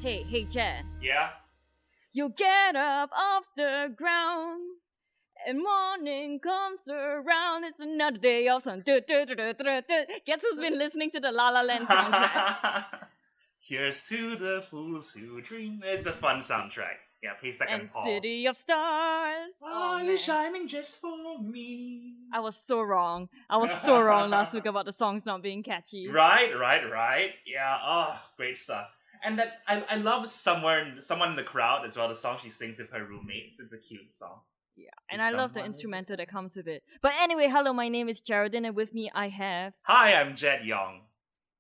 Hey, Jen. Yeah? You get up off the ground, and morning comes around. It's another day of sun. Guess who's been listening to the La La Land soundtrack? Here's to the fools who dream. It's a fun soundtrack. Yeah, Paystack and And Paul. City of Stars. Oh, man. you're shining just for me. I was so wrong. Last week about the songs not being catchy. Right. Yeah, great stuff. And that I love someone in the crowd as well, the song she sings with her roommates. It's a cute song. Yeah, and I love the instrumental that comes with it. But anyway, hello, my name is Geraldine, and with me I have... Hi, I'm Jed Yong.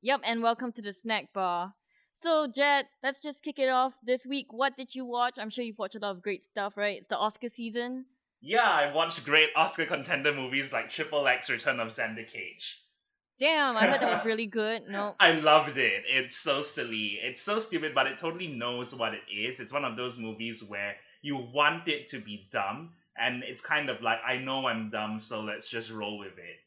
Yep, and welcome to the snack bar. So, Jed, let's just kick it off. This week, what did you watch? I'm sure you've watched a lot of great stuff, right? It's the Oscar season. Yeah, I watched great Oscar contender movies like Triple X Return of Xander Cage. Damn, I heard that was really good. No. I loved it. It's so silly. It's so stupid, but it totally knows what it is. It's one of those movies where you want it to be dumb, and it's kind of like, I know I'm dumb, so let's just roll with it.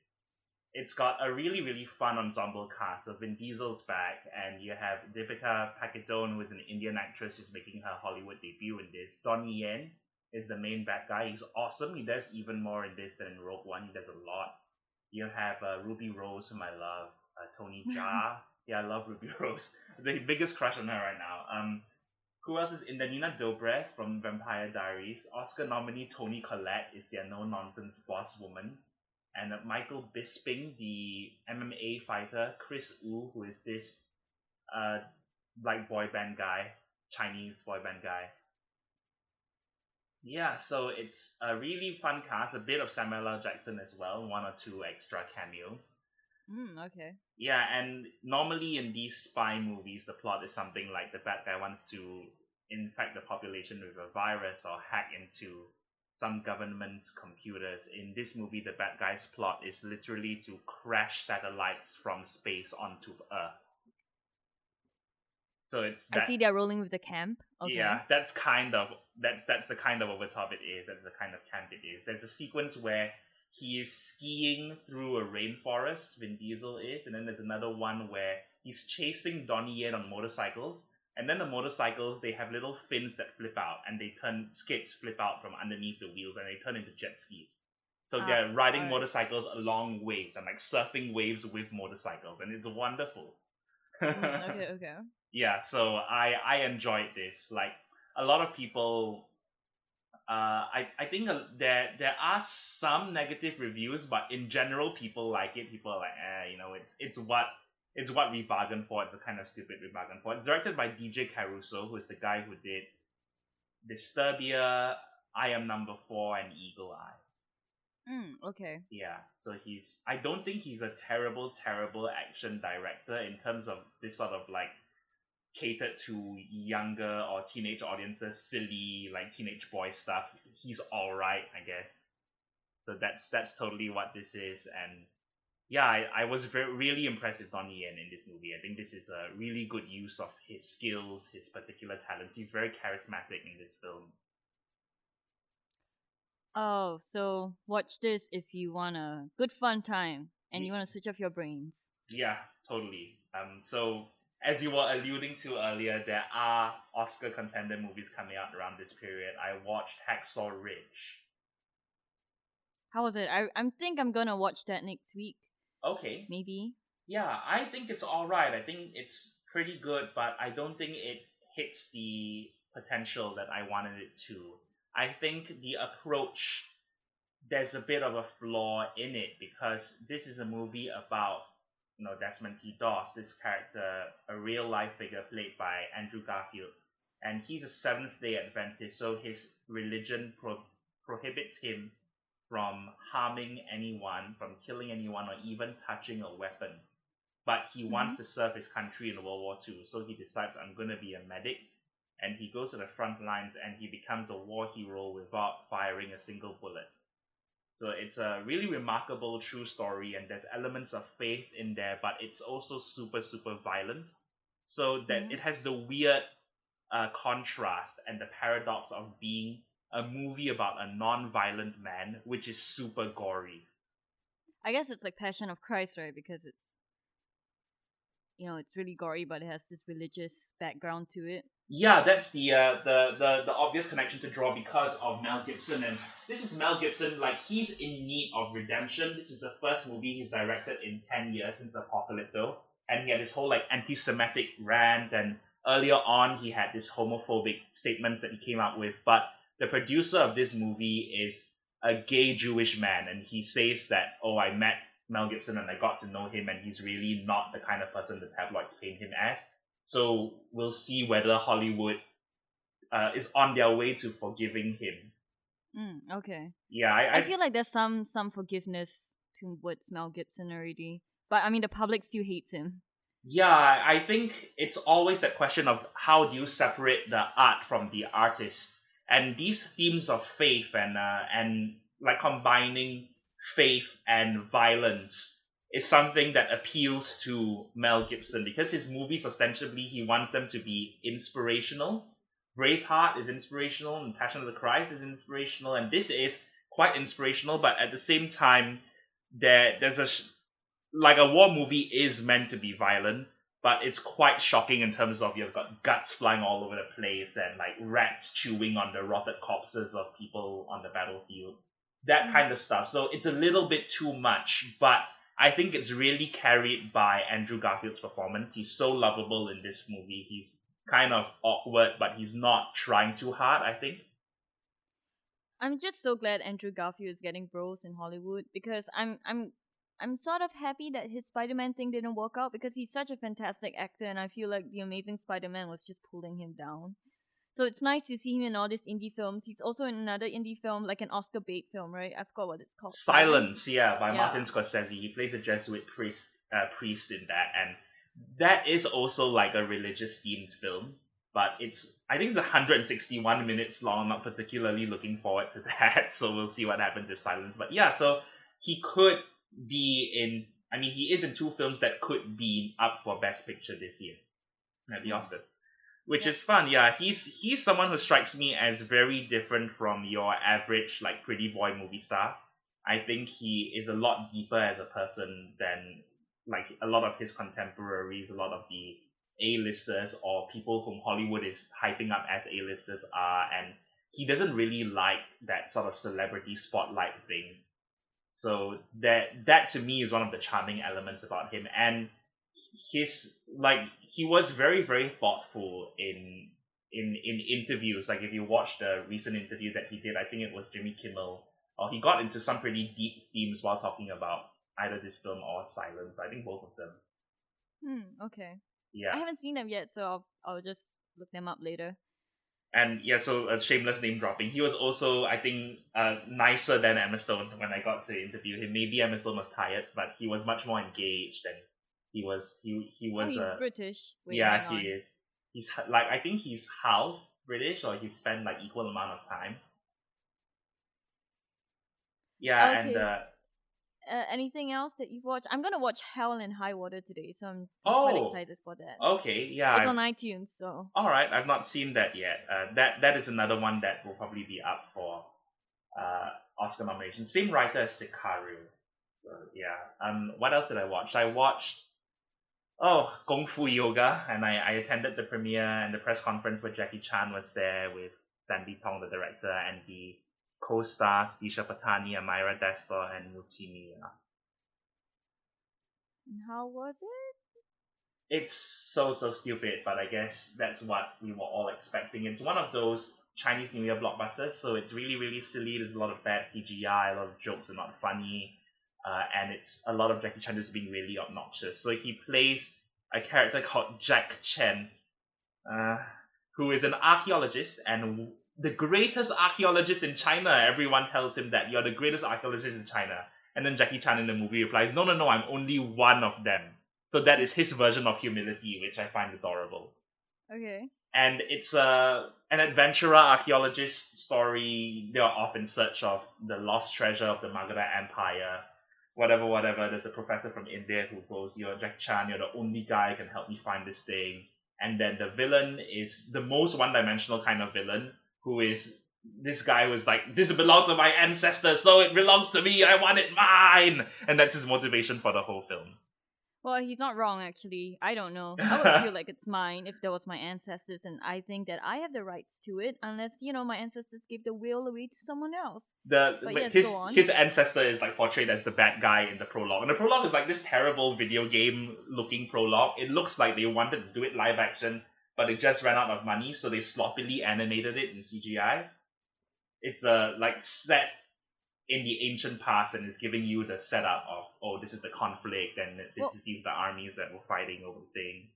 It's got a really, really fun ensemble cast. So Vin Diesel's back, and you have Deepika Padukone, who is an Indian actress who's making her Hollywood debut in this. Donnie Yen is the main bad guy. He's awesome. He does even more in this than in Rogue One. He does a lot. You have Ruby Rose, whom I love. Tony Jaa. Yeah, I love Ruby Rose. The biggest crush on her right now. Who else is in there? Nina Dobrev from Vampire Diaries. Oscar nominee Toni Collette is their no-nonsense boss woman. And Michael Bisping, the MMA fighter. Chris Wu, who is this like boy band guy. Chinese boy band guy. Yeah, so it's a really fun cast. A bit of Samuel L. Jackson as well. One or two extra cameos. Okay. Yeah, and normally in these spy movies, the plot is something like the bad guy wants to infect the population with a virus or hack into some government's computers. In this movie, the bad guy's plot is literally to crash satellites from space onto Earth. So it's that. I see they're rolling with the camp. Okay. Yeah, that's the kind of over top it is. That's the kind of camp it is. There's a sequence where he is skiing through a rainforest, Vin Diesel is, and then there's another one where he's chasing Donnie Yen on motorcycles, and then the motorcycles, they have little fins that flip out, and skids flip out from underneath the wheels, and they turn into jet skis. So they're riding motorcycles along waves, and like surfing waves with motorcycles, and it's wonderful. Okay. Yeah, so I enjoyed this. Like, a lot of people... I think there are some negative reviews, but in general, people like it. People are like, it's what we bargained for. It's the kind of stupid we bargained for. It's directed by DJ Caruso, who is the guy who did Disturbia, I Am Number 4, and Eagle Eye. Okay. Yeah, so I don't think he's a terrible action director in terms of this sort of like catered to younger or teenage audiences, silly like teenage boy stuff. He's alright, I guess. So that's totally what this is. And yeah, I was really impressed with Donnie Yen in this movie. I think this is a really good use of his skills, his particular talents. He's very charismatic in this film. Oh, so watch this if you want a good fun time and you want to switch off your brains. Yeah, totally. So as you were alluding to earlier, there are Oscar contender movies coming out around this period. I watched Hacksaw Ridge. How was it? I think I'm gonna watch that next week. Okay. Maybe. Yeah, I think it's alright. I think it's pretty good, but I don't think it hits the potential that I wanted it to. I think the approach, there's a bit of a flaw in it, because this is a movie about Desmond T. Doss, this character, a real life figure played by Andrew Garfield, and he's a Seventh-day Adventist, so his religion prohibits him from harming anyone, from killing anyone, or even touching a weapon. But he wants to serve his country in World War II, so he decides, I'm going to be a medic, and he goes to the front lines and he becomes a war hero without firing a single bullet. So it's a really remarkable true story, and there's elements of faith in there, but it's also super, super violent. So that it has the weird contrast and the paradox of being a movie about a non-violent man, which is super gory. I guess it's like Passion of Christ, right? Because it's it's really gory, but it has this religious background to it. Yeah, that's the obvious connection to draw because of Mel Gibson, and this is Mel Gibson, like he's in need of redemption. This is the first movie he's directed in 10 years since Apocalypto, and he had this whole like anti-Semitic rant, and earlier on he had this homophobic statements that he came out with. But the producer of this movie is a gay Jewish man, and he says that, oh, I met Mel Gibson and I got to know him, and he's really not the kind of person the tabloids paint him as. So we'll see whether Hollywood is on their way to forgiving him. Okay. Yeah, I feel like there's some forgiveness towards Mel Gibson already, but I mean the public still hates him. Yeah, I think it's always that question of how do you separate the art from the artist, and these themes of faith and like combining faith and violence is something that appeals to Mel Gibson because his movies ostensibly he wants them to be inspirational. Braveheart is inspirational and Passion of the Christ is inspirational, and this is quite inspirational, but at the same time there's like a war movie is meant to be violent, but it's quite shocking in terms of you've got guts flying all over the place and like rats chewing on the rotted corpses of people on the battlefield. That kind of stuff. So it's a little bit too much, but I think it's really carried by Andrew Garfield's performance. He's so lovable in this movie. He's kind of awkward, but he's not trying too hard, I think. I'm just so glad Andrew Garfield is getting roles in Hollywood because I'm sort of happy that his Spider-Man thing didn't work out because he's such a fantastic actor and I feel like The Amazing Spider-Man was just pulling him down. So it's nice to see him in all these indie films. He's also in another indie film, like an Oscar bait film, right? I forgot what it's called. Silence, yeah, by Martin Scorsese. He plays a Jesuit priest in that, and that is also like a religious themed film. But I think it's 161 minutes long. I'm not particularly looking forward to that, so we'll see what happens with Silence. But yeah, so he could be in. I mean, he is in two films that could be up for Best Picture this year at the Oscars. Which is fun, yeah. He's someone who strikes me as very different from your average like pretty boy movie star. I think he is a lot deeper as a person than like a lot of his contemporaries, a lot of the A-listers or people whom Hollywood is hyping up as A-listers are, and he doesn't really like that sort of celebrity spotlight thing. So that to me is one of the charming elements about him, and he was very, very thoughtful in interviews. Like if you watch the recent interview that he did, I think it was Jimmy Kimmel, he got into some pretty deep themes while talking about either this film or Silence. I think both of them. Okay. Yeah. I haven't seen them yet, so I'll just look them up later. And yeah, so shameless name dropping. He was also, I think, nicer than Emma Stone when I got to interview him. Maybe Emma Stone was tired, but he was much more engaged and he was. He's British. He is. He's like, I think he's half British, or he spent like equal amount of time. Yeah, okay. And anything else that you've watched? I'm gonna watch Hell and High Water today, so I'm quite excited for that. Okay, yeah. It's on iTunes, so. All right, I've not seen that yet. That is another one that will probably be up for Oscar nomination. Same writer as Sicario. So, yeah. What else did I watch? I watched Kung Fu Yoga, and I attended the premiere and the press conference where Jackie Chan was there with Sandy Tong, the director, and the co-stars Disha Patani, Amira Destor, and Mutsimi. And how was it? It's so stupid, but I guess that's what we were all expecting. It's one of those Chinese New Year blockbusters, so it's really, really silly. There's a lot of bad CGI, a lot of jokes are not funny, and it's a lot of Jackie Chan just being really obnoxious. So he plays a character called Jack Chen, who is an archaeologist and the greatest archaeologist in China. Everyone tells him that you're the greatest archaeologist in China. And then Jackie Chan in the movie replies, no, I'm only one of them. So that is his version of humility, which I find adorable. Okay. And it's an adventurer archaeologist story. They are off in search of the lost treasure of the Magadha Empire. Whatever. There's a professor from India who goes, you're Jack Chan, you're the only guy who can help me find this thing. And then the villain is the most one-dimensional kind of villain, who is this guy who is like, this belongs to my ancestors, so it belongs to me, I want it mine! And that's his motivation for the whole film. Well, he's not wrong, actually. I don't know. I would feel like it's mine if there was my ancestors, and I think that I have the rights to it, unless, my ancestors gave the will away to someone else. But But yes, go on. his ancestor is like portrayed as the bad guy in the prologue, and the prologue is like this terrible video game looking prologue. It looks like they wanted to do it live action, but they just ran out of money, so they sloppily animated it in CGI. It's like set in the ancient past, and it's giving you the setup of, oh, this is the conflict, and Well, is the armies that were fighting over the thing.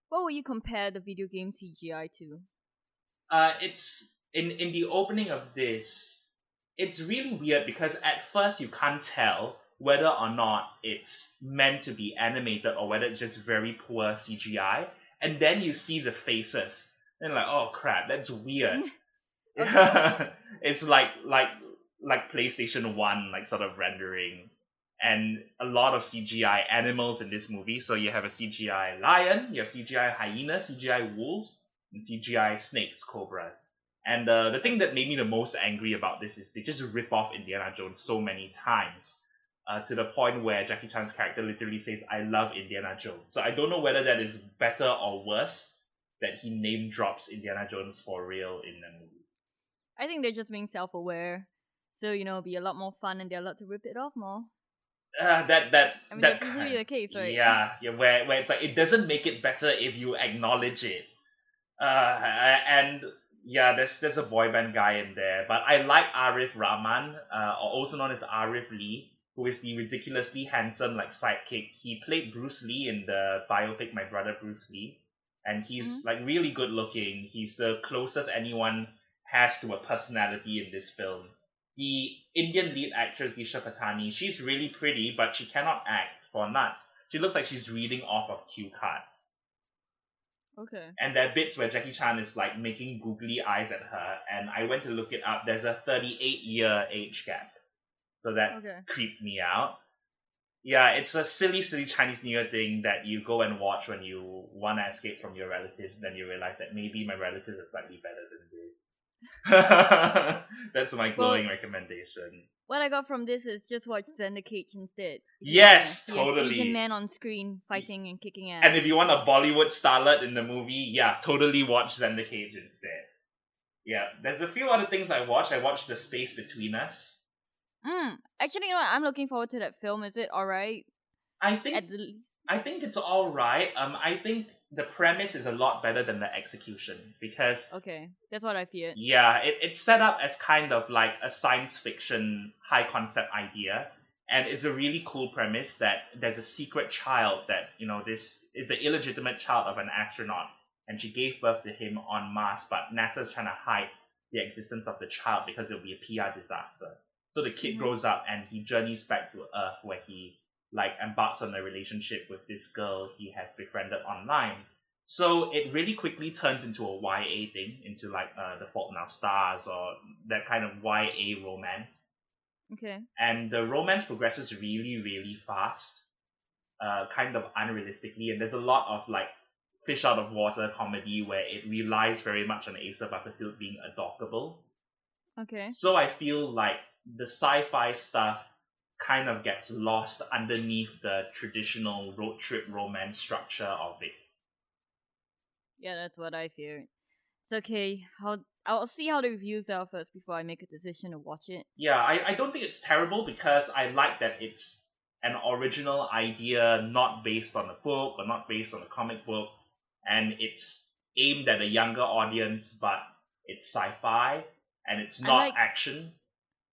what would you compare the video game CGI to? It's in the opening of this. It's really weird because at first you can't tell whether or not it's meant to be animated or whether it's just very poor CGI, and then you see the faces, and like, oh crap, that's weird. Okay. It's like PlayStation 1 like sort of rendering, and a lot of CGI animals in this movie. So you have a CGI lion, you have CGI hyenas, CGI wolves, and CGI snakes, cobras. And the thing that made me the most angry about this is they just rip off Indiana Jones so many times, to the point where Jackie Chan's character literally says, "I love Indiana Jones." So I don't know whether that is better or worse that he name drops Indiana Jones for real in the movie. I think they're just being self-aware, so it'll be a lot more fun, and they're allowed to rip it off more. That I mean, that that's usually the case, right? yeah, where it's like it doesn't make it better if you acknowledge it. And yeah, there's a boy band guy in there, but I like Arif Rahman, or also known as Arif Lee, who is the ridiculously handsome like sidekick. He played Bruce Lee in the biopic My Brother Bruce Lee, and he's like really good looking. He's the closest anyone has to a personality in this film. The Indian lead actress Disha Patani, she's really pretty, but she cannot act for nuts. She looks like she's reading off of cue cards. Okay. And there are bits where Jackie Chan is like making googly eyes at her, and I went to look it up. There's a 38-year age gap, so that creeped me out. Yeah, it's a silly Chinese New Year thing that you go and watch when you want to escape from your relatives, and then you realize that maybe my relatives are slightly better than this. That's my glowing recommendation. What I got from this is just watch Xander Cage instead. Yes, see totally. An Asian man on screen fighting and kicking ass. And if you want a Bollywood starlet in the movie, yeah, totally watch Xander Cage instead. Yeah, there's a few other things I watched. I watched The Space Between Us. Actually, I'm looking forward to that film. Is it alright? I think it's alright. I think the premise is a lot better than the execution because okay, that's what I feared. Yeah, it's set up as kind of like a science fiction high concept idea, and it's a really cool premise that there's a secret child that this is the illegitimate child of an astronaut, and she gave birth to him on Mars, but NASA's trying to hide the existence of the child because it'll be a PR disaster. So the kid grows up and he journeys back to Earth, where he like embarks on a relationship with this girl he has befriended online. So it really quickly turns into a YA thing, into like The Fault in Our Stars or that kind of YA romance. Okay. And the romance progresses really, really fast, kind of unrealistically, and there's a lot of like fish out of water comedy where it relies very much on Asa Butterfield being adoptable. Okay. So I feel like the sci-fi stuff kind of gets lost underneath the traditional road trip romance structure of it. Yeah, that's what I feared. It's okay. I'll see how the reviews are first before I make a decision to watch it. Yeah, I don't think it's terrible because I like that it's an original idea, not based on a book or not based on a comic book, and it's aimed at a younger audience, but it's sci-fi and it's not action.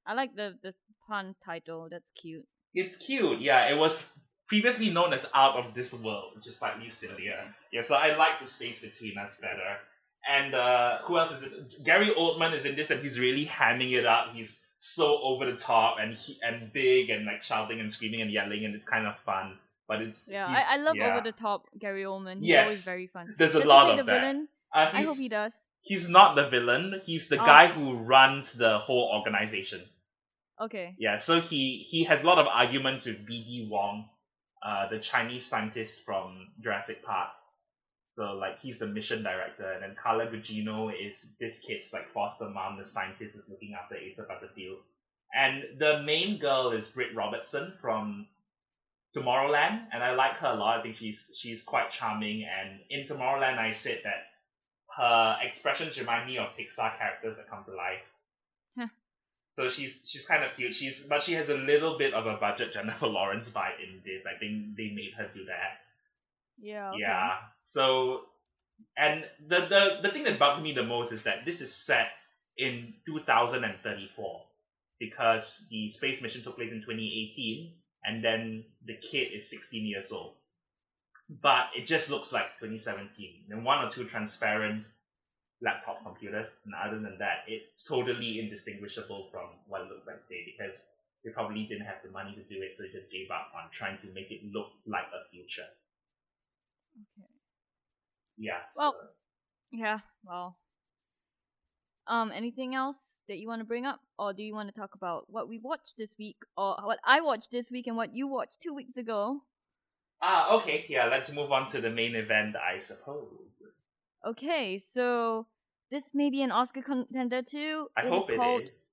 I like the pun title. That's cute. It's cute. Yeah, it was previously known as Out of This World, which is slightly sillier. Yeah, so I like The Space Between Us better. And who else is it? Gary Oldman is in this, and he's really hamming it up. He's so over the top and big and like shouting and screaming and yelling, and it's kind of fun. But it's I love over the top Gary Oldman. He's always very fun. There's a lot of the that. Villain? I hope he does. He's not the villain. He's the guy who runs the whole organization. Okay. Yeah, so he has a lot of arguments with B.D. Wong, the Chinese scientist from Jurassic Park. So like he's the mission director, and then Carla Gugino is this kid's like foster mom. The scientist is looking after Asa Butterfield, and the main girl is Britt Robertson from Tomorrowland, and I like her a lot. I think she's quite charming. And in Tomorrowland, I said that her expressions remind me of Pixar characters that come to life. Huh. So she's kind of cute. But she has a little bit of a budget Jennifer Lawrence vibe in this. I think they made her do that. Yeah. Okay. Yeah. So, and the thing that bugged me the most is that this is set in 2034 because the space mission took place in 2018, and then the kid is 16 years old. But it just looks like 2017. And one or two transparent laptop computers, and other than that, it's totally indistinguishable from what it looked like today because they probably didn't have the money to do it, so they just gave up on trying to make it look like a future. Okay. Yeah. Well, so. Yeah. Well. Anything else that you want to bring up, or do you want to talk about what we watched this week, or what I watched this week and what you watched 2 weeks ago? Okay. Yeah. Let's move on to the main event, I suppose. Okay. So this may be an Oscar contender too. I hope is called it is.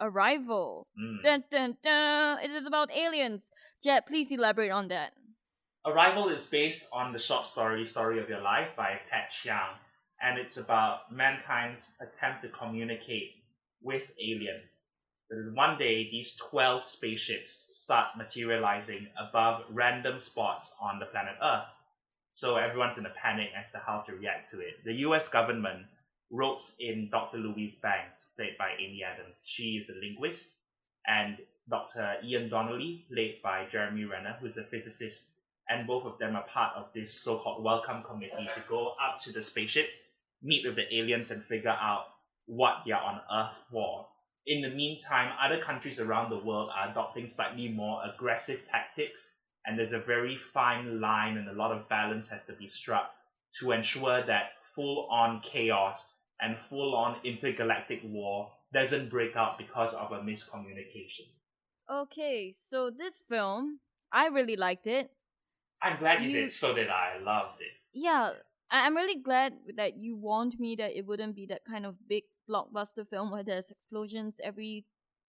Arrival. Dun, dun, dun. It is about aliens. Jet, please elaborate on that. Arrival is based on the short story Story of Your Life by Pat Chiang, and it's about mankind's attempt to communicate with aliens. One day, these 12 spaceships start materializing above random spots on the planet Earth. So everyone's in a panic as to how to react to it. The US government ropes in Dr. Louise Banks, played by Amy Adams. She is a linguist, and Dr. Ian Donnelly, played by Jeremy Renner, who's a physicist, and both of them are part of this so-called welcome committee to go up to the spaceship, meet with the aliens, and figure out what they're on Earth for. In the meantime, other countries around the world are adopting slightly more aggressive tactics, and there's a very fine line and a lot of balance has to be struck to ensure that full-on chaos and full-on intergalactic war doesn't break out because of a miscommunication. Okay, so this film, I really liked it. I'm glad you did. So did I. Loved it. Yeah, I'm really glad that you warned me that it wouldn't be that kind of big blockbuster film where there's explosions every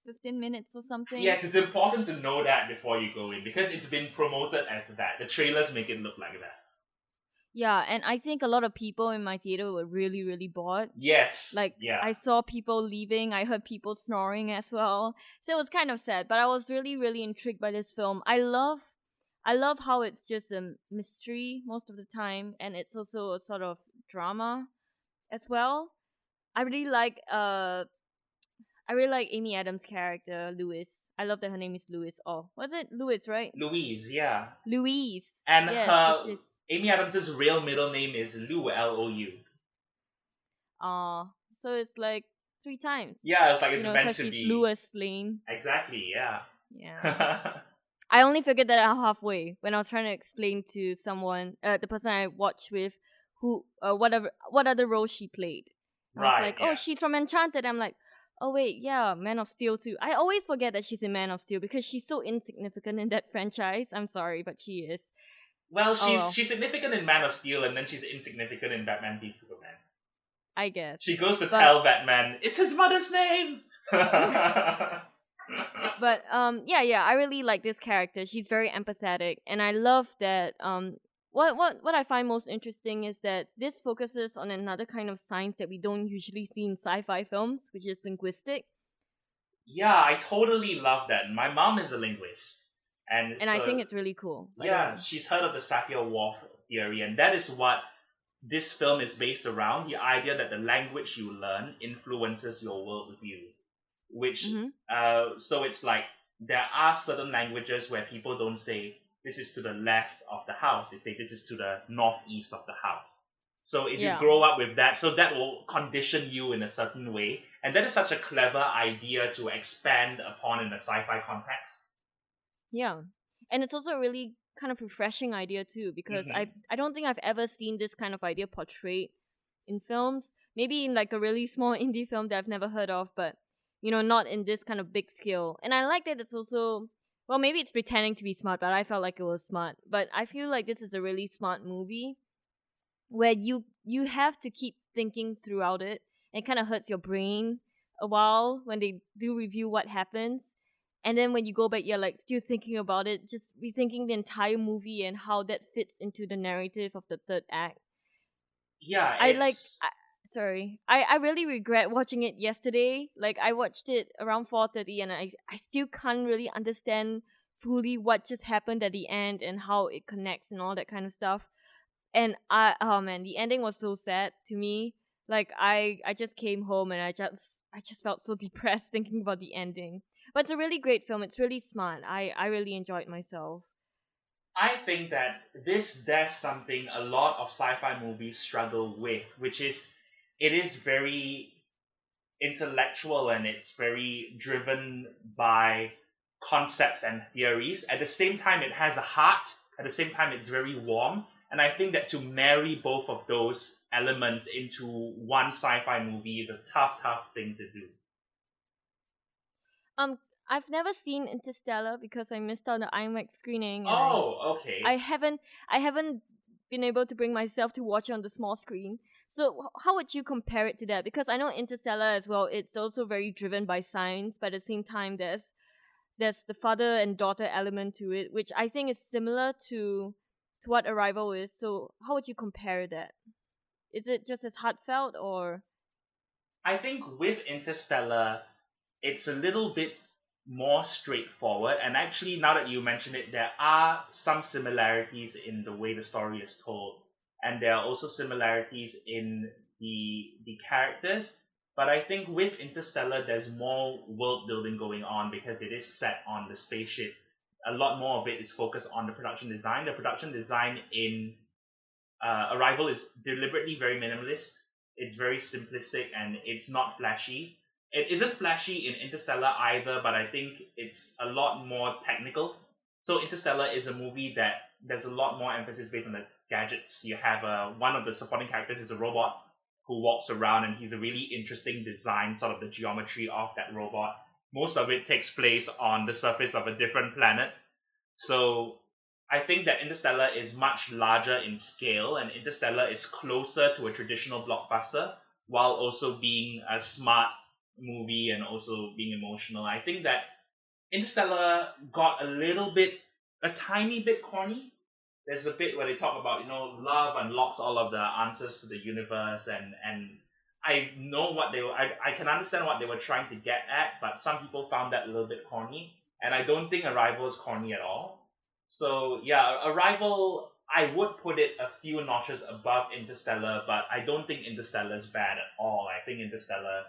15 minutes or something. Yes, it's important to know that before you go in because it's been promoted as that. The trailers make it look like that. Yeah, and I think a lot of people in my theater were really, really bored. Yes. Like, yeah. I saw people leaving, I heard people snoring as well. So it was kind of sad, but I was really, really intrigued by this film. I love how it's just a mystery most of the time, and it's also a sort of drama as well. I really like Amy Adams' character, Louise. I love that her name is Louise. Oh, was it Louise, right? Louise, yeah. Louise. And yes, her Amy Adams' real middle name is Lou, L-O-U. So it's like 3 times. Yeah, it's like it's meant to she's be. Lois Lane. Exactly, yeah. Yeah. I only figured that out halfway when I was trying to explain to someone, the person I watched with, who, what other role she played. I was like, oh, she's from Enchanted. I'm like, oh wait, yeah, Man of Steel too. I always forget that she's in Man of Steel because she's so insignificant in that franchise. I'm sorry, but she is. Well, she's significant in Man of Steel, and then she's insignificant in Batman v Superman. I guess. She goes to tell Batman, it's his mother's name! But yeah, I really like this character. She's very empathetic, and I love that what I find most interesting is that this focuses on another kind of science that we don't usually see in sci-fi films, which is linguistic. Yeah, I totally love that. My mom is a linguist. And I think it's really cool. Yeah, she's heard of the Sapir-Whorf theory, and that is what this film is based around, the idea that the language you learn influences your worldview. Which, so it's like, there are certain languages where people don't say, this is to the left of the house. They say, this is to the northeast of the house. So if you grow up with that, so that will condition you in a certain way. And that is such a clever idea to expand upon in a sci-fi context. Yeah. And it's also a really kind of refreshing idea too, because I don't think I've ever seen this kind of idea portrayed in films. Maybe in like a really small indie film that I've never heard of, but not in this kind of big scale. And I like that it's also, well, maybe it's pretending to be smart, but I felt like it was smart. But I feel like this is a really smart movie where you have to keep thinking throughout it. It kind of hurts your brain a while when they do review what happens. and then when you go back, you're like still thinking about it, just rethinking the entire movie and how that fits into the narrative of the third act. Yeah, I like. it's Sorry, I really regret watching it yesterday. Like I watched it around 4:30, and I still can't really understand fully what just happened at the end and how it connects and all that kind of stuff. And oh man, the ending was so sad to me. Like I just came home and I just felt so depressed thinking about the ending. But it's a really great film. It's really smart. I really enjoyed myself. I think that this does something a lot of sci-fi movies struggle with, which is it is very intellectual and it's very driven by concepts and theories. At the same time, it has a heart. At the same time, it's very warm. And I think that to marry both of those elements into one sci-fi movie is a tough, tough thing to do. Um, I've never seen Interstellar because I missed out on the IMAX screening, and Oh, I okay. haven't I haven't been able to bring myself to watch it on the small screen. So how would you compare it to that? Because I know Interstellar as well. It's also very driven by science, but at the same time, there's the father and daughter element to it, which I think is similar to what Arrival is. So how would you compare that? Is it just as heartfelt or? I think with Interstellar, it's a little bit more straightforward. And actually, now that you mention it, there are some similarities in the way the story is told, and there are also similarities in the characters. But I think with Interstellar, there's more world building going on because it is set on the spaceship. A lot more of it is focused on the production design. The production design in Arrival is deliberately very minimalist. It's very simplistic and it's not flashy. It isn't flashy in Interstellar either, but I think it's a lot more technical. So Interstellar is a movie that there's a lot more emphasis based on the gadgets. You have one of the supporting characters is a robot who walks around, and he's a really interesting design, sort of the geometry of that robot. Most of it takes place on the surface of a different planet. So I think that Interstellar is much larger in scale, and Interstellar is closer to a traditional blockbuster while also being a smart movie and also being emotional. I think that Interstellar got a tiny bit corny. There's a bit where they talk about, love unlocks all of the answers to the universe, and I know what I can understand what they were trying to get at, but some people found that a little bit corny, and I don't think Arrival is corny at all. So yeah, Arrival, I would put it a few notches above Interstellar, but I don't think Interstellar is bad at all. I think Interstellar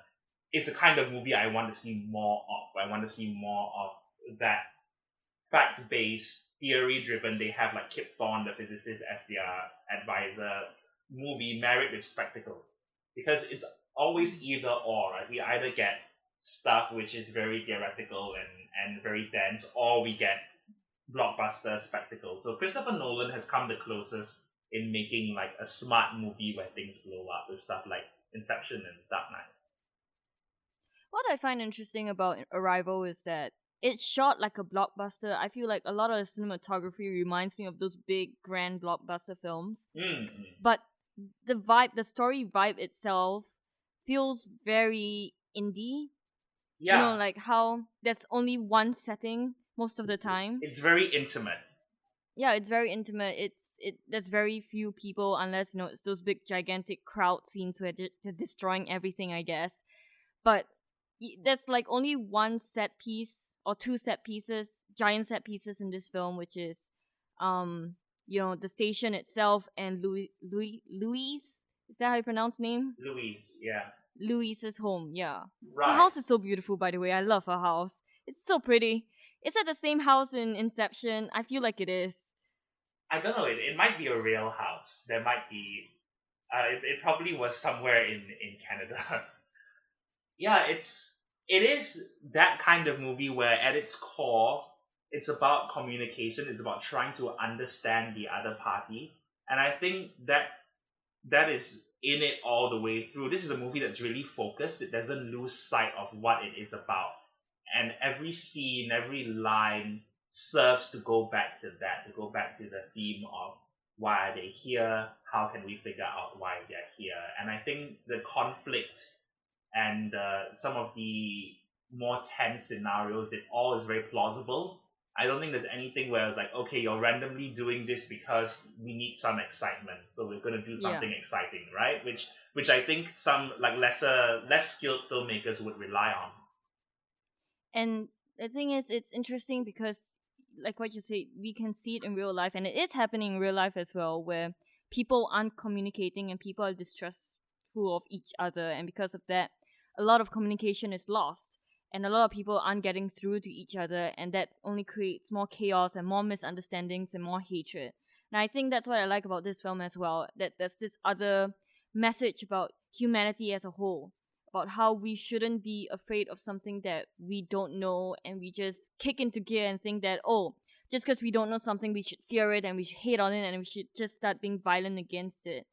is the kind of movie I want to see more of. I want to see more of that fact-based, theory-driven. They have like Kip Thorne, the physicist, as their advisor. Movie married with spectacle, because it's always either or. Right? We either get stuff which is very theoretical and very dense, or we get blockbuster spectacle. So Christopher Nolan has come the closest in making like a smart movie where things blow up with stuff like Inception and Dark Knight. What I find interesting about Arrival is that it's shot like a blockbuster. I feel like a lot of the cinematography reminds me of those big, grand blockbuster films. Mm-hmm. But the story vibe itself feels very indie. You know, Yeah, like how there's only one setting most of the time. it's very intimate. Yeah, it's very intimate. There's very few people unless it's those big gigantic crowd scenes where they're destroying everything, I guess. But there's like only one set piece or two set pieces, giant set pieces in this film, which is the station itself and Louise. Is that how you pronounce name? Louise, yeah. Louise's home. Yeah, her Right. house is so beautiful. By the way, I love her house. It's so pretty. Is it the same house in Inception? I feel like it is. I don't know, it might be a real house. There might be, it probably was somewhere in Canada. Yeah, it is that kind of movie where at its core it's about communication, it's about trying to understand the other party. And I think that is in it all the way through. This is a movie that's really focused. It doesn't lose sight of what it is about. And every scene, every line serves to go back to that, to go back to the theme of why are they here? How can we figure out why they're here? And I think the conflict and some of the more tense scenarios, it all is very plausible. I don't think there's anything where it's like, okay, you're randomly doing this because we need some excitement, so we're gonna do Yeah. something exciting, right? Which I think some like less skilled filmmakers would rely on. And the thing is, it's interesting because, like what you say, we can see it in real life, and it is happening in real life as well, where people aren't communicating and people are distrustful of each other, and because of that, a lot of communication is lost, and a lot of people aren't getting through to each other, and that only creates more chaos and more misunderstandings and more hatred. And I think that's what I like about this film as well, that there's this other message about humanity as a whole, about how we shouldn't be afraid of something that we don't know, and we just kick into gear and think that, oh, just because we don't know something, we should fear it and we should hate on it and we should just start being violent against it.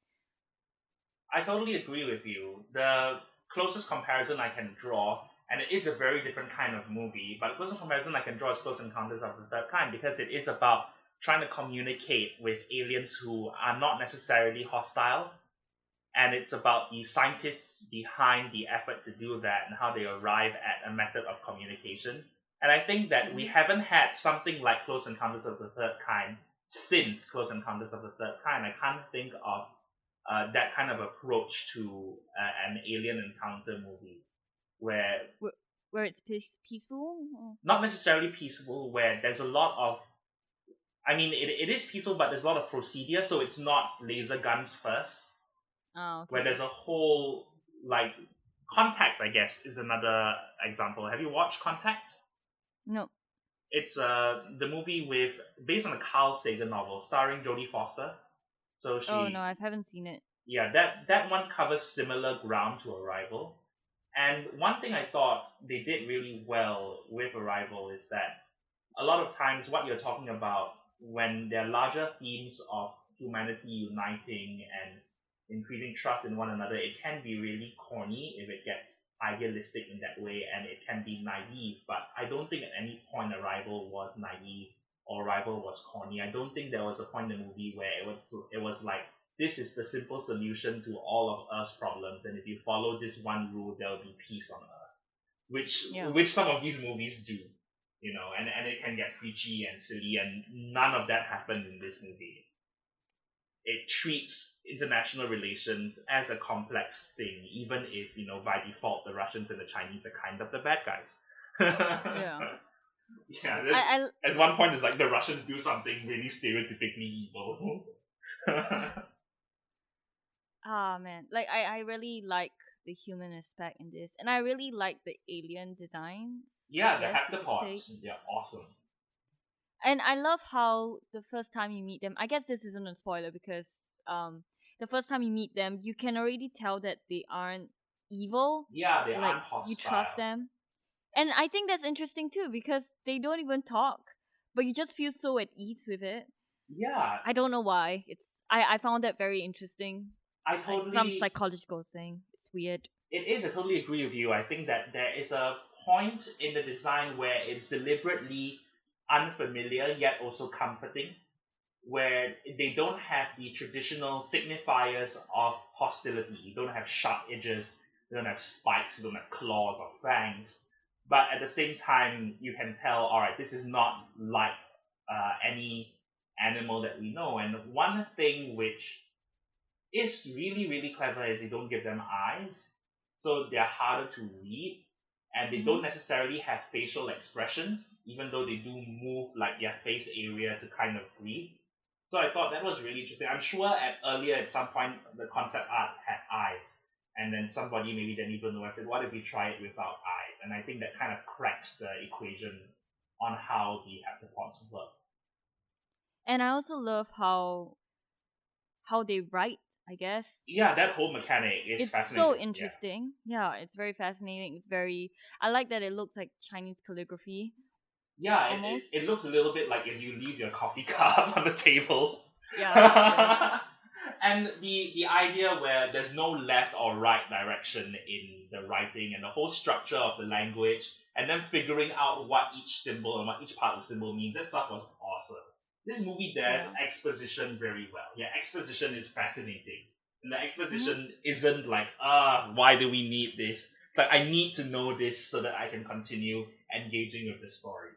I totally agree with you. The closest comparison I can draw, and it is a very different kind of movie, but the closest comparison I can draw is Close Encounters of the Third Kind, because it is about trying to communicate with aliens who are not necessarily hostile, and it's about the scientists behind the effort to do that and how they arrive at a method of communication. And I think that we haven't had something like Close Encounters of the Third Kind since Close Encounters of the Third Kind. I can't think of that kind of approach to an alien encounter movie where Where it's peaceful. not necessarily peaceful, where there's a lot of, I mean, it is peaceful, but there's a lot of procedure, so it's not laser guns first. Oh, okay. Where there's a whole, like, Contact, I guess, is another example. Have you watched Contact? No. It's the movie based on a Carl Sagan novel starring Jodie Foster. So she, Oh no, I haven't seen it. yeah, that one covers similar ground to Arrival. And one thing I thought they did really well with Arrival is that a lot of times what you're talking about, when there are larger themes of humanity uniting and increasing trust in one another, it can be really corny if it gets idealistic in that way, and it can be naive. But I don't think at any point Arrival was naive or Arrival was corny. I don't think there was a point in the movie where it was like, this is the simple solution to all of Earth's problems, and if you follow this one rule, there will be peace on Earth. Which some of these movies do, and it can get preachy and silly, and none of that happened in this movie. It treats international relations as a complex thing, even if, by default, the Russians and the Chinese are kind of the bad guys. Yeah. Yeah, at one point it's like the Russians do something really stereotypically evil. Man, like I really like the human aspect in this, and I really like the alien designs. Yeah, the heptapods, they're awesome. And I love how the first time you meet them, I guess this isn't a spoiler because the first time you meet them, you can already tell that they aren't evil. Yeah, they aren't hostile. You trust them. And I think that's interesting too, because they don't even talk, but you just feel so at ease with it. Yeah. I don't know why. I found that very interesting. Some psychological thing. It's weird. It is. I totally agree with you. I think that there is a point in the design where it's deliberately unfamiliar yet also comforting, where they don't have the traditional signifiers of hostility. You don't have sharp edges, you don't have spikes, you don't have claws or fangs. But at the same time, you can tell, all right, this is not like any animal that we know. And one thing which is really, really clever is they don't give them eyes, so they're harder to read, and they don't necessarily have facial expressions, even though they do move like their face area to kind of breathe. So I thought that was really interesting. I'm sure at some point the concept art had eyes, and then somebody maybe didn't even know. I said, what if we try it without eyes? And I think that kind of cracks the equation on how the heptapods work. And I also love how they write, I guess. Yeah, that whole mechanic is fascinating. It's so interesting. Yeah, it's very fascinating. I like that it looks like Chinese calligraphy. Yeah, it looks a little bit like if you leave your coffee cup on the table. Yeah. And the idea where there's no left or right direction in the writing, and the whole structure of the language, and then figuring out what each symbol and what each part of the symbol means, that stuff was awesome. This movie does exposition very well. Yeah, exposition is fascinating. And the exposition isn't like, why do we need this? Like I need to know this so that I can continue engaging with the story.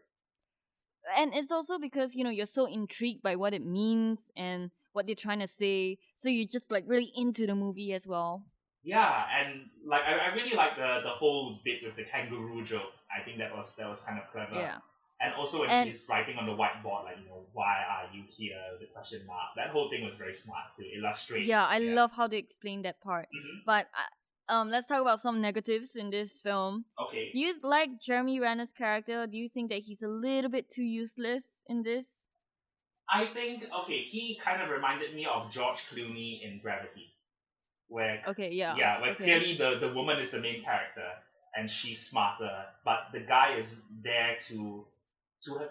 And it's also because you're so intrigued by what it means and what they're trying to say, so you're just like really into the movie as well. Yeah, and like I really like the whole bit with the kangaroo joke. I think that was kind of clever. Yeah. And also when And she's writing on the whiteboard, like, why are you here? The question mark. That whole thing was very smart to illustrate. yeah, I Yeah. love how they explain that part. Hmm. But let's talk about some negatives in this film. Okay. Do you like Jeremy Renner's character? Do you think that he's a little bit too useless in this? I think he kind of reminded me of George Clooney in Gravity, where Okay, yeah. where Okay. clearly the woman is the main character and she's smarter, but the guy is there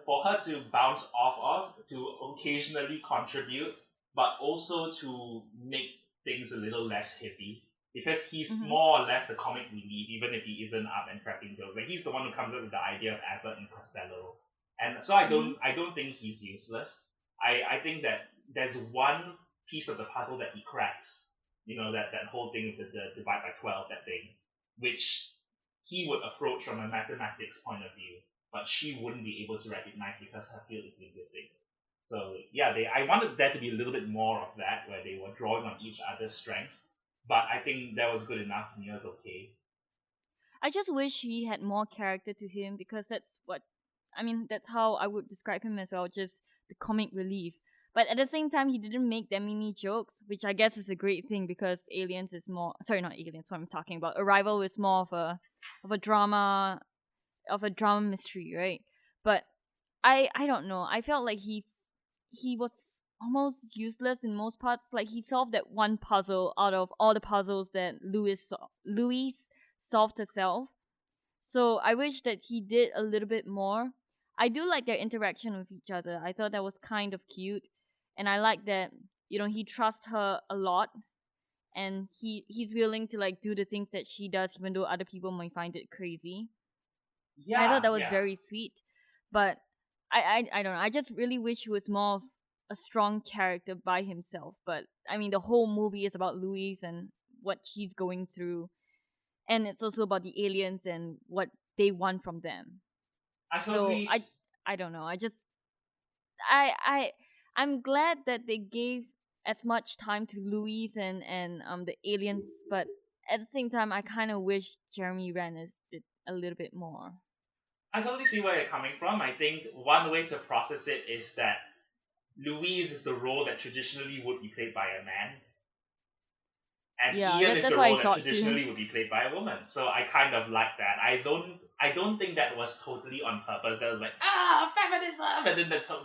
for her to bounce off of, to occasionally contribute, but also to make things a little less hippie. Because he's Mhm. more or less the comic relief, even if he isn't up and cracking jokes. Like he's the one who comes up with the idea of Abbott and Costello, and so I don't think he's useless. I think that there's one piece of the puzzle that he cracks. That whole thing with the divide by 12, that thing, which he would approach from a mathematics point of view, but she wouldn't be able to recognize because her field is linguistics. So yeah, I wanted there to be a little bit more of that where they were drawing on each other's strengths, but I think that was good enough. It was okay. I just wish he had more character to him, because that's how I would describe him as well, just the comic relief. But at the same time, he didn't make that many jokes, which I guess is a great thing, because Aliens is more, sorry, not Aliens, what I'm talking about. Arrival is more of a drama mystery, right? But I don't know. I felt like he was almost useless in most parts. Like he solved that one puzzle out of all the puzzles that Louise solved herself. So I wish that he did a little bit more. I do like their interaction with each other. I thought that was kind of cute, and I like that he trusts her a lot, and he's willing to like do the things that she does, even though other people might find it crazy. I thought Yeah, that was yeah. very sweet, but I don't know. I just really wish he was more of a strong character by himself. But I mean, the whole movie is about Louise and what she's going through, and it's also about the aliens and what they want from them. I So totally. I don't know. I'm glad that they gave as much time to Louise and the aliens, but at the same time, I kind of wish Jeremy Renner did a little bit more. I totally see where you're coming from. I think one way to process it is that Louise is the role that traditionally would be played by a man, and Yeah, Ian is that's the what I role that thought too. traditionally would be played by a woman. So I kind of like that. I don't think that was totally on purpose. That was like feminism, and then that's what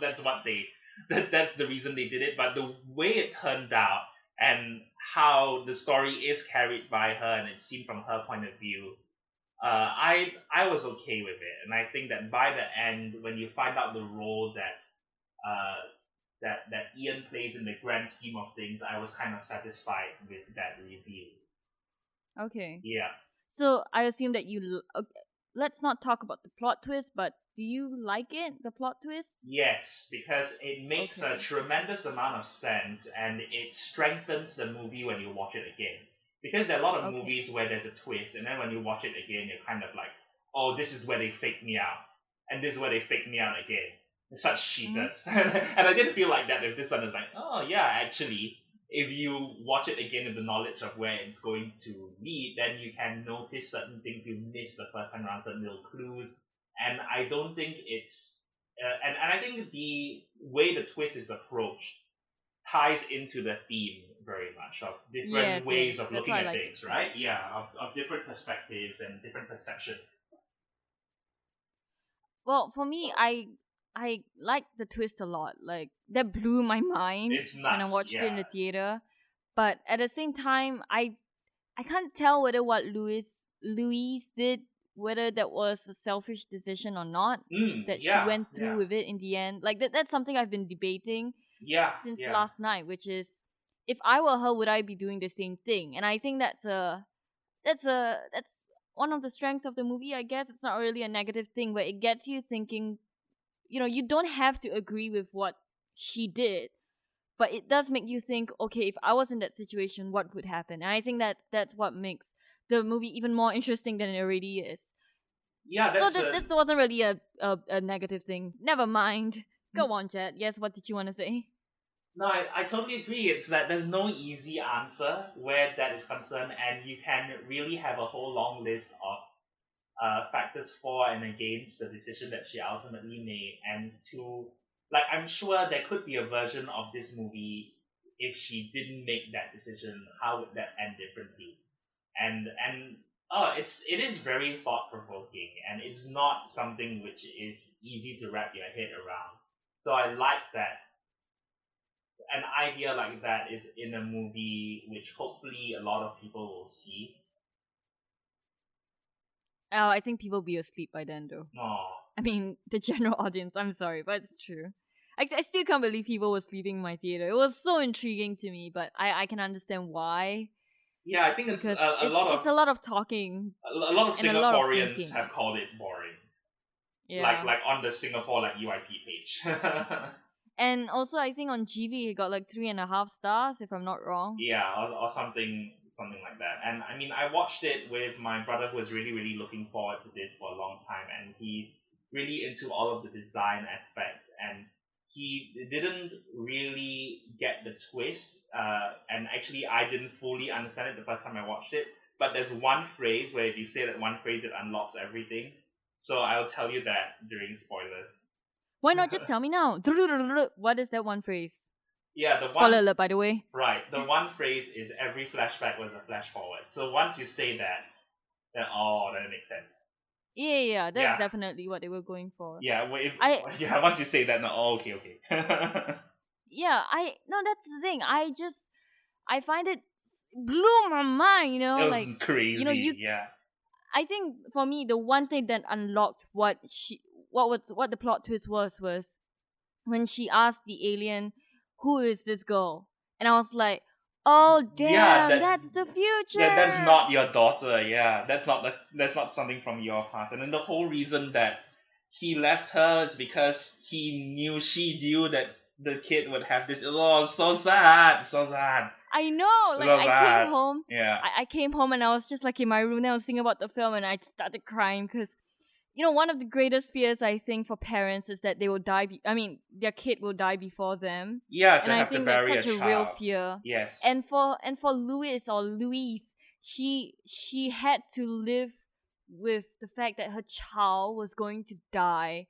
that's the reason they did it. But the way it turned out and how the story is carried by her and it's seen from her point of view, I was okay with it, and I think that by the end, when you find out the role uh, that Ian plays in the grand scheme of things, I was kind of satisfied with that review. Okay. Yeah. So I assume that okay, let's not talk about the plot twist, but do you like it, the plot twist? Yes, because it makes a Okay. tremendous amount of sense and it strengthens the movie when you watch it again. Because there are a lot of Okay. movies where there's a twist, and then when you watch it again, you're kind of like, oh, this is where they faked me out, and this is where they faked me out again. Such Mm-hmm. cheaters. And I didn't feel like that with this one. It's like, oh, yeah, actually, if you watch it again with the knowledge of where it's going to lead, then you can notice certain things you missed the first time around, certain little clues. And I don't think it's and I think the way the twist is approached ties into the theme very much of different Yes, ways yes. of That's looking why I at like it things, too. right? Yeah, of different perspectives and different perceptions. Well, for me, I like the twist a lot. Like that blew my mind It's when I nuts, watched it yeah. in the theater. But at the same time, I can't tell whether what Louise did, whether that was a selfish decision or not, that she Yeah, went through yeah, with it in the end. Like that's something I've been debating yeah, since yeah. last night, which is, if I were her, would I be doing the same thing? And I think that's one of the strengths of the movie. I guess it's not really a negative thing, but it gets you thinking. You don't have to agree with what she did, but it does make you think, okay, if I was in that situation, what would happen? And I think that's what makes the movie even more interesting than it already is. Yeah, So that's a, this wasn't really a negative thing. Never mind. Go on, Jet. Yes, what did you want to say? no, I totally agree. It's that there's no easy answer where that is concerned, and you can really have a whole long list of factors for and against the decision that she ultimately made. And to, like, I'm sure there could be a version of this movie if she didn't make that decision. How would that end differently? And oh, it is very thought provoking, and it's not something which is easy to wrap your head around. So I like that an idea like that is in a movie which hopefully a lot of people will see. Oh, I think people will be asleep by then, though. Oh, I mean, the general audience. I'm sorry, but it's true. I still can't believe people were sleeping in my theater. It was so intriguing to me, but I can understand why. yeah, I think it's Because a lot it's of a lot of talking a lot of and a lot of Singaporeans thinking. have called it boring. Yeah. Like on the Singapore like UIP page. And also, I think on GV it got like 3.5 stars, if I'm not wrong. Yeah, or something like that. And I mean, I watched it with my brother who was really really looking forward to this for a long time, and he's really into all of the design aspects, and he didn't really get the twist. And actually, I didn't fully understand it the first time I watched it. But there's one phrase where if you say that one phrase, it unlocks everything. So I'll tell you that during spoilers. Why not just tell me now? What is that one phrase? Yeah, the Spoiler one alert, by the way. right. The one phrase is every flashback was a flash forward. So once you say that, then then it makes sense. Yeah, that's Yeah. definitely what they were going for. Yeah, well, I yeah. Once you say that, no, okay. yeah, no, that's the thing. I find it blew my mind. You know, It was like crazy. you. Yeah. I think for me, the one thing that unlocked what the plot twist was when she asked the alien, "Who is this girl?" And I was like, "Oh Yeah, damn, that's the future." that's not your daughter. Yeah, that's not something from your past. And then the whole reason that he left her is because she knew that the kid would have this. Oh, so sad, so sad. I know, like So I sad. came home. Yeah. I came home and I was just like in my room and I was thinking about the film and I started crying because one of the greatest fears I think for parents is that they will die. Their kid will die before them. Yeah, to And I have to think bury that's such a a real child. fear. Yes. And for Louis or Louise, she had to live with the fact that her child was going to die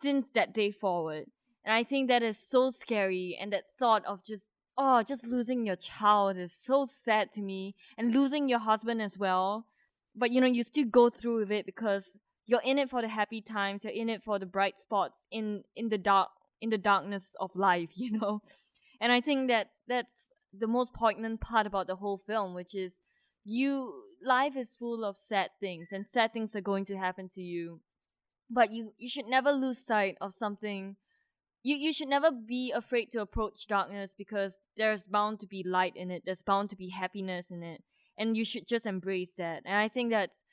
since that day forward. And I think that is so scary, and that thought of just losing your child is so sad to me, and losing your husband as well. But you still go through with it because you're in it for the happy times, you're in it for the bright spots in the darkness of life, And I think that that's the most poignant part about the whole film, which is life is full of sad things, and sad things are going to happen to you. But you should never lose sight of something. You should never be afraid to approach darkness because there's bound to be light in it. There's bound to be happiness in it. And you should just embrace that. And I think that's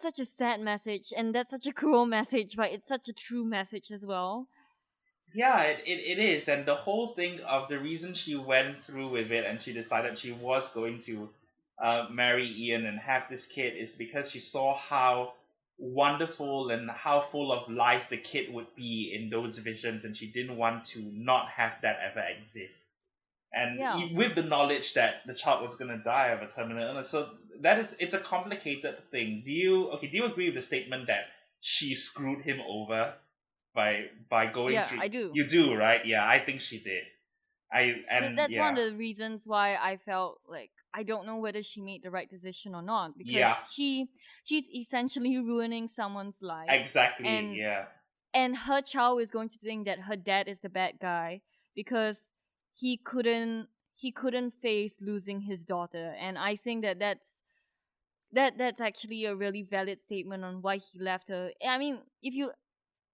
such a sad message and that's such a cruel message, but it's such a true message as well. Yeah, it is. And the whole thing of the reason she went through with it and she decided she was going to marry Ian and have this kid is because she saw how wonderful and how full of life the kid would be in those visions, and she didn't want to not have that ever exist. And Yeah. with the knowledge that the child was going to die of a terminal illness, so it's a complicated thing. Do you agree with the statement that she screwed him over by going Yeah, through? I do. You do, right? Yeah, I think she did. That's Yeah. one of the reasons why I felt like I don't know whether she made the right decision or not, because Yeah. she's essentially ruining someone's life. Exactly. And Yeah. and her child is going to think that her dad is the bad guy because he couldn't face losing his daughter. And I think that's actually a really valid statement on why he left her. I mean,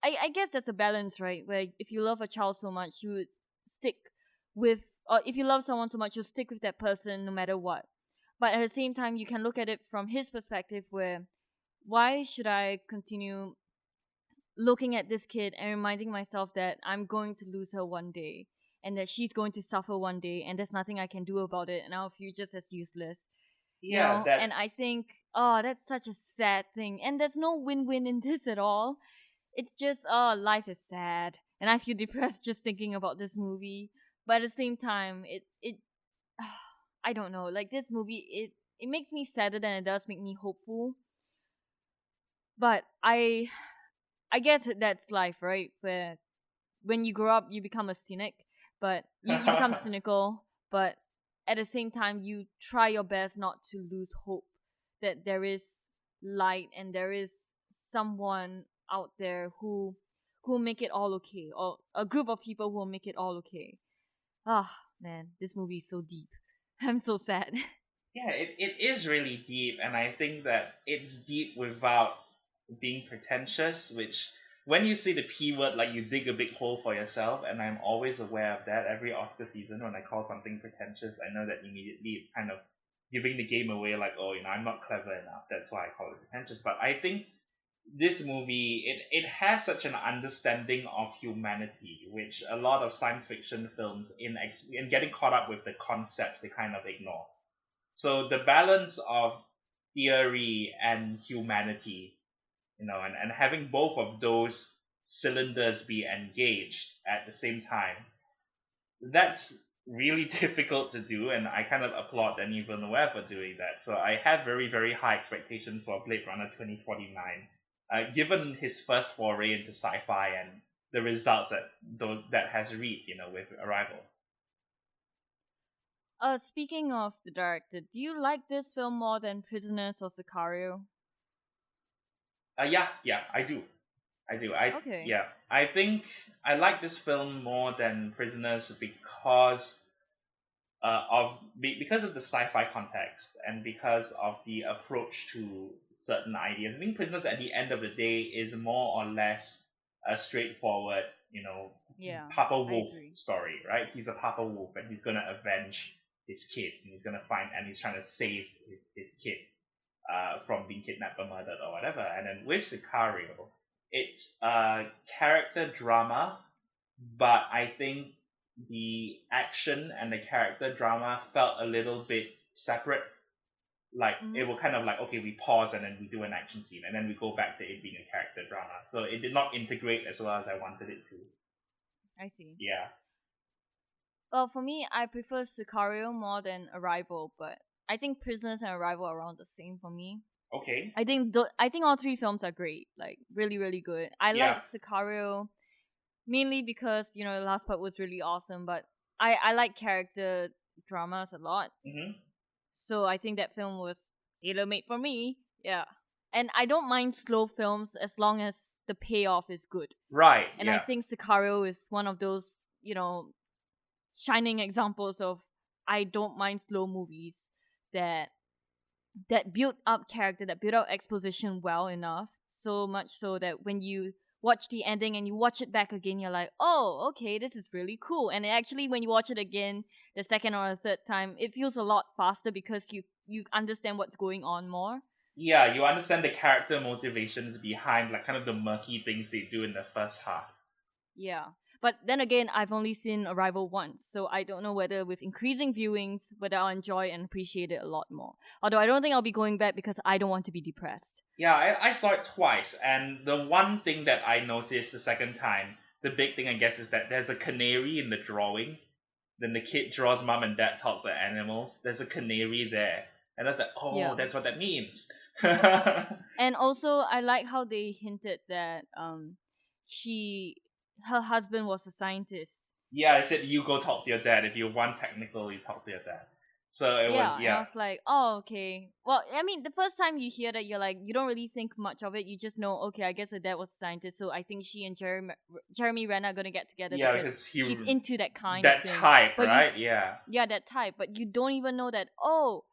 I guess that's a balance, right? Where if you love a child so much, you would stick with, or if you love someone so much, you'll stick with that person no matter what. But at the same time, you can look at it from his perspective, where why should I continue looking at this kid and reminding myself that I'm going to lose her one day and that she's going to suffer one day and there's nothing I can do about it and I'll feel just as useless. Yeah, that And I think, oh, that's such a sad thing. And there's no win-win in this at all. It's just, oh, life is sad. And I feel depressed just thinking about this movie. But at the same time, it I don't know, like this movie, it makes me sadder than it does make me hopeful. But I guess that's life, right? Where when you grow up, you become a cynic, but you become cynical, but at the same time, you try your best not to lose hope that there is light and there is someone out there who will make it all okay, or a group of people who will make it all okay. Ah, man, this movie is so deep. I'm so sad. yeah, it is really deep, and I think that it's deep without being pretentious, which when you say the P word, like you dig a big hole for yourself, and I'm always aware of that every Oscar season when I call something pretentious, I know that immediately it's kind of giving the game away, like, oh, I'm not clever enough, that's why I call it pretentious. But I think this movie, it has such an understanding of humanity, which a lot of science fiction films in getting caught up with the concepts they kind of ignore. So the balance of theory and humanity, and having both of those cylinders be engaged at the same time, that's really difficult to do, and I kind of applaud Denis Villeneuve for doing that. So I have very, very high expectations for Blade Runner 2049, given his first foray into sci-fi and the results that has reaped, with Arrival. Speaking of the director, do you like this film more than Prisoners or Sicario? Yeah, I do. I do. Okay. Yeah, I think I like this film more than Prisoners because because of the sci-fi context and because of the approach to certain ideas. I think Prisoners at the end of the day is more or less a straightforward, Yeah, Papa I Wolf agree. story, right? He's a Papa Wolf and he's gonna avenge his kid and he's trying to save his kid from being kidnapped or murdered or whatever. And then with Sicario, it's a character drama, but I think the action and the character drama felt a little bit separate. Like it Mm-hmm. was kind of like, okay, we pause and then we do an action scene and then we go back to it being a character drama. So it did not integrate as well as I wanted it to. I see. Yeah. Well, for me, I prefer Sicario more than Arrival, but I think Prisoners and Arrival are around the same for me. Okay. I think all three films are great, like really really good. I Yeah. like Sicario mainly because the last part was really awesome, but I like character dramas a lot, Hmm. so I think that film was tailor made for me. Yeah, and I don't mind slow films as long as the payoff is good. Right. And I Yeah. think Sicario is one of those shining examples of I don't mind slow movies that build up character, that build up exposition well enough, so much so that when you watch the ending and you watch it back again, you're like, oh, okay, this is really cool. And actually, when you watch it again, the second or the third time, it feels a lot faster because you understand what's going on more. Yeah, you understand the character motivations behind like kind of the murky things they do in the first half. Yeah. But then again, I've only seen Arrival once, so I don't know whether with increasing viewings, whether I'll enjoy and appreciate it a lot more. Although I don't think I'll be going back because I don't want to be depressed. Yeah, I saw it twice, and the one thing that I noticed the second time, the big thing I guess, is that there's a canary in the drawing. Then the kid draws mom and dad talk to animals. There's a canary there, and I was like, oh, Yeah. that's what that means. And also, I like how they hinted that she her husband was a scientist. Yeah, I said you go talk to your dad if you want technical. You talk to your dad. So it was Yeah, and I yeah, was like, oh, okay. Well, I mean, the first time you hear that, you're like, you don't really think much of it. You just know, okay, I guess her dad was a scientist, so I think she and Jeremy Renner are gonna get together yeah, because because she's into that kind of that thing. type, But you, right? Yeah, yeah, that type. But you don't even know that. Oh,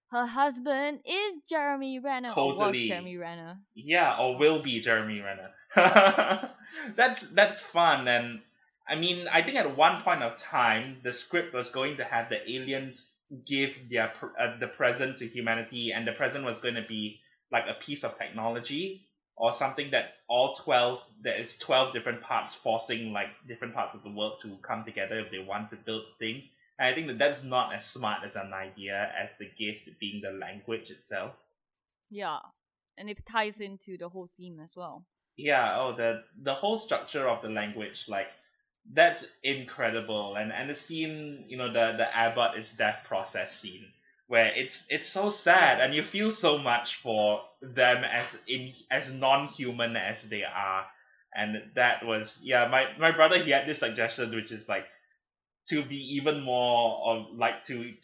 her husband is Jeremy Renner or was totally. Jeremy Renner. Yeah, or Oh, will be Jeremy Renner. That's fun, and I mean, I think at one point of time, the script was going to have the aliens give the present to humanity, and the present was going to be like a piece of technology or something that all 12 there is 12 different parts forcing like different parts of the world to come together if they want to build things. And I think that that's not as smart as an idea as the gift being the language itself. Yeah, and it ties into the whole theme as well. Yeah, oh, the whole structure of the language, like that's incredible. And the scene, the abbot is death process scene where it's so sad and you feel so much for them as non-human as they are. And that was, yeah, my brother, he had this suggestion which is like to be even more, or like to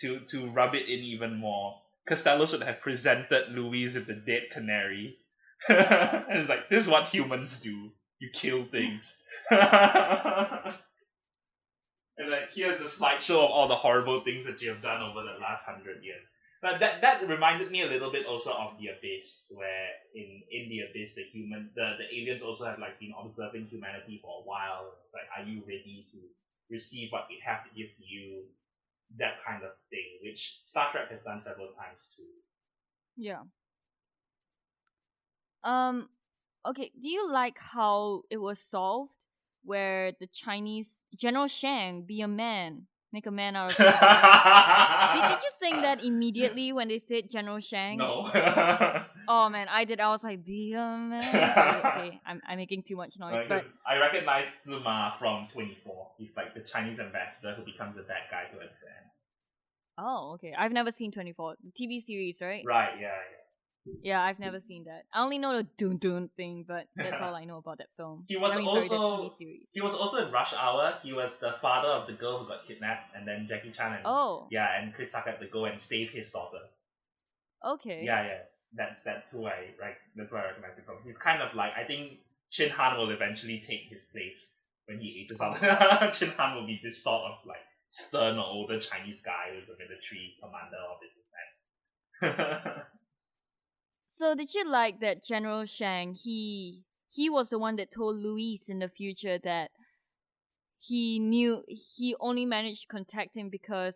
rub it in even more. Costello should have presented Louise with the dead canary. And it's like, this is what humans do. You kill things. And like, here's a slideshow of all the horrible things that you have done over the last 100 years. But that reminded me a little bit also of the Abyss, where in the Abyss the aliens also have like been observing humanity for a while. It's like, are you ready to receive what we have to give to you? That kind of thing, which Star Trek has done several times too. Yeah. Okay, do you like how it was solved where the Chinese General Shang be a man, make a man out of him? Did you think that immediately when they said General Shang? No. Oh man, I did. I was like, be a man. Okay, I'm making too much noise, but I recognize Zuma from 24. He's like the Chinese ambassador who becomes the bad guy towards the end. Oh, okay. I've never seen 24, the TV series, right? Right. Yeah. Yeah, I've never seen that. I only know the dun dun thing, but that's all I know about that film. He was that also TV series. He was also in Rush Hour. He was the father of the girl who got kidnapped, and then Jackie Chan and Chris Tucker had to go and save his daughter. Okay. Yeah. That's who that's where I recognize him from. He's kind of like, I think Chin Han will eventually take his place when he ages out. Chin Han will be this sort of like stern or older Chinese guy who's the military commander of businessman. So did you like that General Shang, he was the one that told Louise in the future that he only managed to contact him because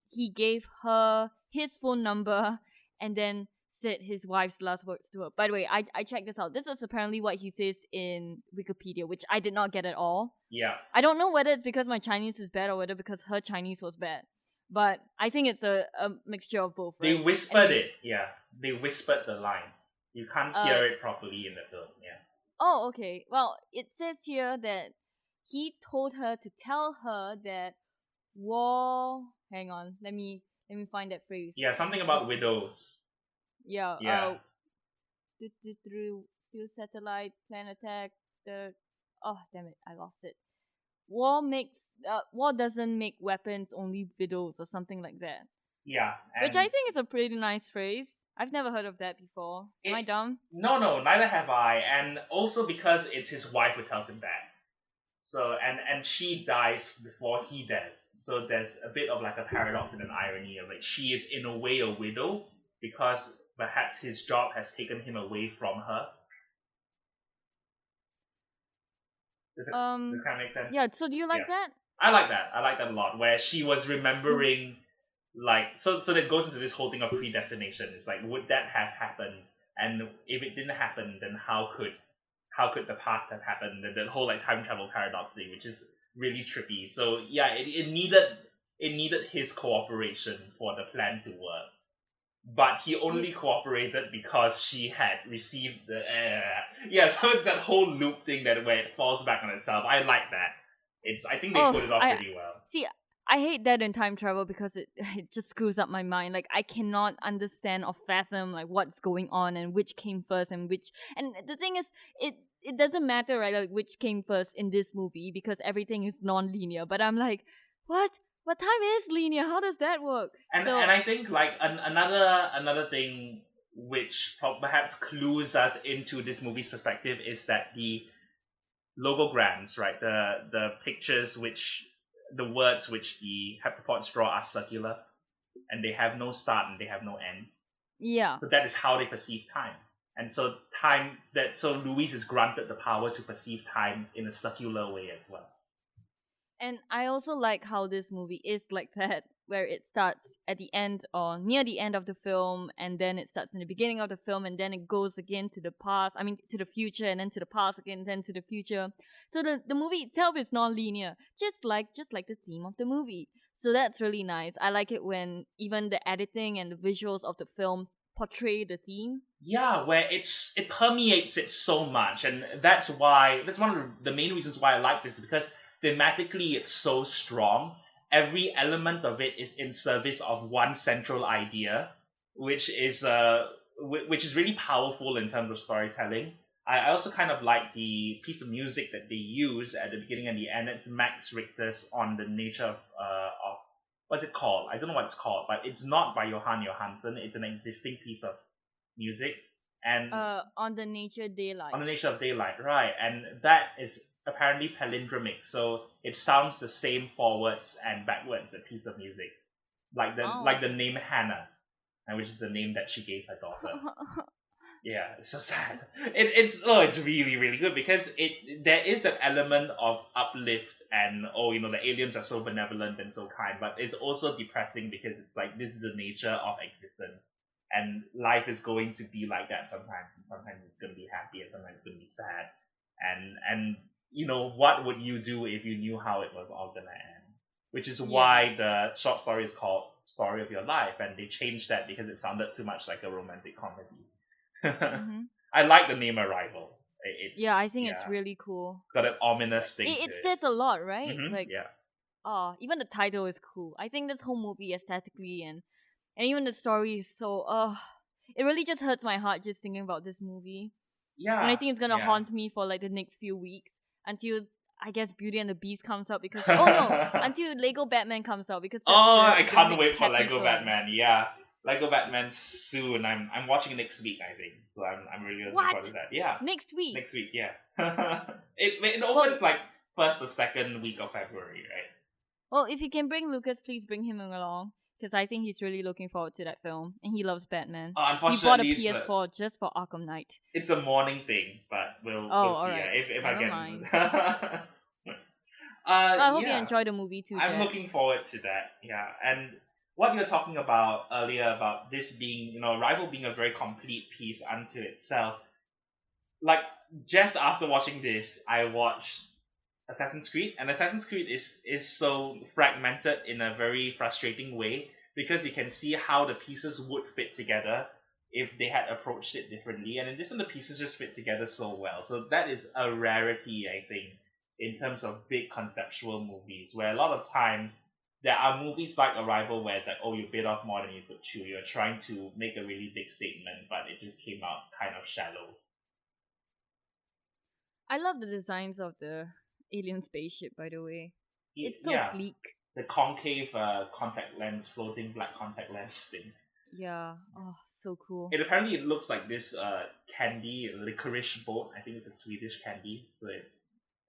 he gave her his phone number and then said his wife's last words to her. By the way, I checked this out. This is apparently what he says in Wikipedia, which I did not get at all. Yeah. I don't know whether it's because my Chinese is bad or whether because her Chinese was bad. But I think it's a mixture of both, right? They whispered it, yeah. They whispered the line. You can't hear it properly in the film, yeah. Oh, okay. Well, it says here that he told her to tell her that war. Hang on, let me find that phrase. Yeah, something about widows. Yeah. Yeah. Through satellite, plan attack. Oh damn it, I lost it. War doesn't make weapons, only widows, or something like that. Yeah. Which I think is a pretty nice phrase. I've never heard of that before. Am I dumb? No, neither have I. And also because it's his wife who tells him that. So and she dies before he does. So there's a bit of like a paradox and an irony of like, she is in a way a widow because perhaps his job has taken him away from her. Does this kind of make sense? Yeah, so do you like that? I like that. I like that a lot. Where she was remembering, like, so that goes into this whole thing of predestination. It's like, would that have happened? And if it didn't happen, then how could the past have happened? And the whole like time travel paradox thing, which is really trippy. So yeah, it needed his cooperation for the plan to work. But he only cooperated because she had received the so it's that whole loop thing where it falls back on itself. I like that. I think they put it off pretty well. See, I hate that in time travel because it just screws up my mind. Like, I cannot understand or fathom like what's going on and which came first and which. And the thing is, it doesn't matter, right? Like which came first in this movie because everything is non-linear. But I'm like, what? What time is linear? How does that work? And I think like another thing which perhaps clues us into this movie's perspective is that the logograms, right, the pictures the words which the heptapods draw are circular, and they have no start and they have no end. Yeah. So that is how they perceive time. And so Louise is granted the power to perceive time in a circular way as well. And I also like how this movie is like that, where it starts at the end or near the end of the film, and then it starts in the beginning of the film, and then it goes again to the past, to the future, and then to the past again, then to the future. So the movie itself is non-linear, just like the theme of the movie. So that's really nice. I like it when even the editing and the visuals of the film portray the theme. Yeah, where it permeates it so much, and that's one of the main reasons why I like this, because thematically it's so strong. Every element of it is in service of one central idea, which is which is really powerful in terms of storytelling. I also kind of like the piece of music that they use at the beginning and the end. It's Max Richter's On the Nature of what's it called? I don't know what it's called, but it's not by Johan Johansson. It's an existing piece of music, and On the Nature On Daylight. the Nature of Daylight, right? And that is apparently palindromic, so it sounds the same forwards and backwards. A piece of music, Oh. like the name Hannah, and which is the name that she gave her daughter. Yeah, it's so sad. It's really really good, because there is that element of uplift, and the aliens are so benevolent and so kind, but it's also depressing, because it's like this is the nature of existence, and life is going to be like that sometimes. And sometimes it's going to be happy, and sometimes it's going to be sad, and what would you do if you knew how it was all gonna end? Which is why the short story is called Story of Your Life, and they changed that because it sounded too much like a romantic comedy. Mm-hmm. I like the name Arrival. Yeah, I think it's really cool. It's got an ominous thing It to it. says a lot, right? Like, Yeah. even the title is cool. I think this whole movie aesthetically and even the story is so it really just hurts my heart just thinking about this movie. Yeah. And I think it's gonna yeah. haunt me for like the next few weeks until I guess Beauty and the Beast comes out, because until Lego Batman comes out, because that's I the can't next wait for happy Lego film. Batman. Yeah. Lego Batman soon. I'm watching next week, I think. So I'm really looking forward to that. Yeah. Next week. Next week, yeah. it opens like first or second week of February, right? Well, if you can bring Lucas, please bring him along, because I think he's really looking forward to that film, and he loves Batman. He bought a Unfortunately, PS4 just for Arkham Knight. it's a morning thing, but we'll see. alright. If I Never can. mind. I hope you enjoy the movie too, I'm Jack. looking forward to that. Yeah, and what you were talking about earlier about this being, Arrival being a very complete piece unto itself. Like, just after watching this, I watched Assassin's Creed, and Assassin's Creed is so fragmented in a very frustrating way, because you can see how the pieces would fit together if they had approached it differently, and in this one the pieces just fit together so well. So that is a rarity, I think, in terms of big conceptual movies, where a lot of times there are movies like Arrival where it's like, oh, you bit off more than you could chew. You're trying to make a really big statement, but it just came out kind of shallow. I love the designs of the alien spaceship, by the way. It's so sleek. The concave floating black contact lens thing. Yeah. Oh, so cool. It looks like this candy, licorice boat. I think it's a Swedish candy.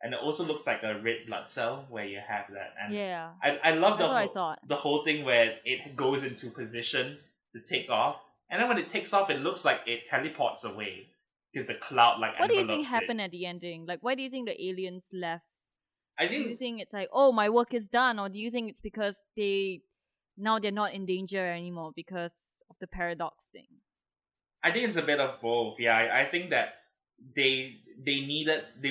And it also looks like a red blood cell where you have that. And yeah. I love the whole thing where it goes into position to take off, and then when it takes off, it looks like it teleports away because the cloud like. What do you think happened at the ending? Like, why do you think the aliens left? Do you think it's like, oh, my work is done, or do you think it's because they're not in danger anymore because of the paradox thing? I think it's a bit of both. Yeah, I think that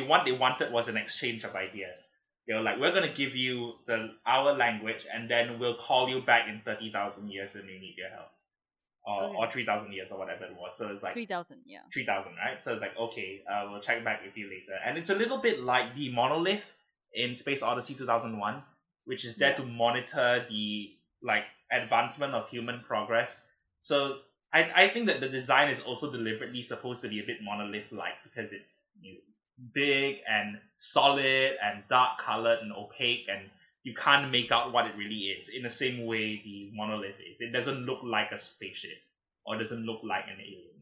what they wanted was an exchange of ideas. They were like, we're gonna give you our language, and then we'll call you back in 30,000 years when we need your help, or 3,000 years or whatever it was. So it's like 3,000, yeah. 3,000, right? So it's like, okay, we'll check back with you later. And it's a little bit like the monolith in Space Odyssey 2001, which is there to monitor the advancement of human progress. So I think that the design is also deliberately supposed to be a bit monolith-like, because it's big and solid and dark colored and opaque, and you can't make out what it really is. In the same way the monolith is. It doesn't look like a spaceship, or doesn't look like an alien.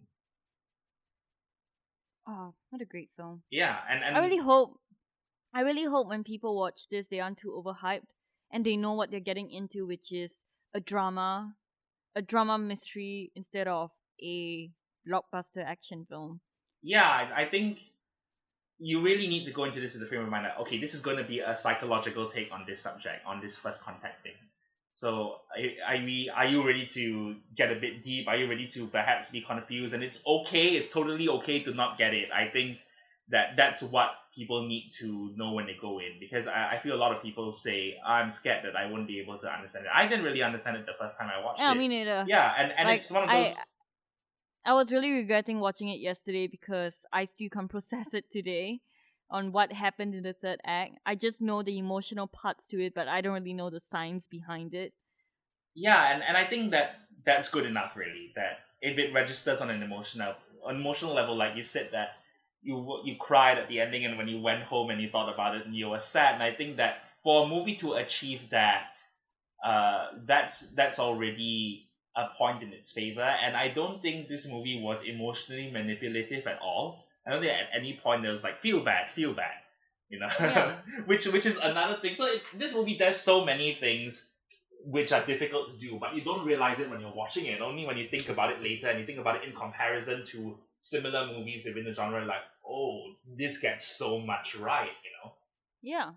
Oh, what a great film. Yeah, and I really hope when people watch this they aren't too overhyped and they know what they're getting into, which is a drama mystery instead of a blockbuster action film. Yeah, I think you really need to go into this with the frame of mind that, okay, this is going to be a psychological take on this subject, on this first contact thing. So are you ready to get a bit deep? Are you ready to perhaps be confused? And it's okay, it's totally okay to not get it. I think that's what people need to know when they go in, because I feel a lot of people say I'm scared that I won't be able to understand it. I didn't really understand it the first time I watched Yeah, it. me neither. Yeah, and Like it's one of those. I was really regretting watching it yesterday because I still can't process it today on what happened in the third act. I just know the emotional parts to it, but I don't really know the science behind it. Yeah, and I think that that's good enough, really. That if it registers on an emotional level, like you said, that you cried at the ending, and when you went home and you thought about it and you were sad. And I think that for a movie to achieve that, that's already a point in its favor. And I don't think this movie was emotionally manipulative at all. I don't think at any point there was like feel bad, you know, Yeah. which is another thing. So this movie does so many things which are difficult to do, but you don't realize it when you're watching it. Only when you think about it later and you think about it in comparison to similar movies within the genre, like, oh, this gets so much right, you know? Yeah,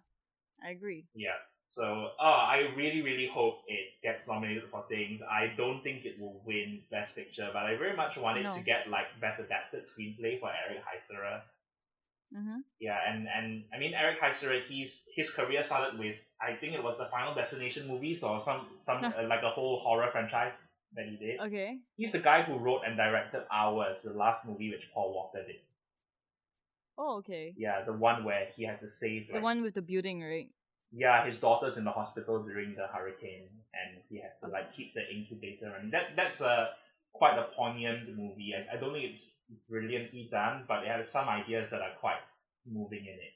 I agree. Yeah. So, I really, really hope it gets nominated for things. I don't think it will win Best Picture, but I very much want it to No. get like Best Adapted Screenplay for Eric Heisserer. Mm-hmm. Yeah, and I mean Eric Heisserer, his career started with, I think it was the Final Destination movies or some like a whole horror franchise that he did. Okay. He's the guy who wrote and directed Hours, the last movie which Paul Walker did. Oh, okay. Yeah, the one where he had to save The one with the building, right? yeah, his daughter's in the hospital during the hurricane, and he has to like keep the incubator. And that's a quite a poignant movie. I don't think it's brilliantly done, but it has some ideas that are quite moving in it.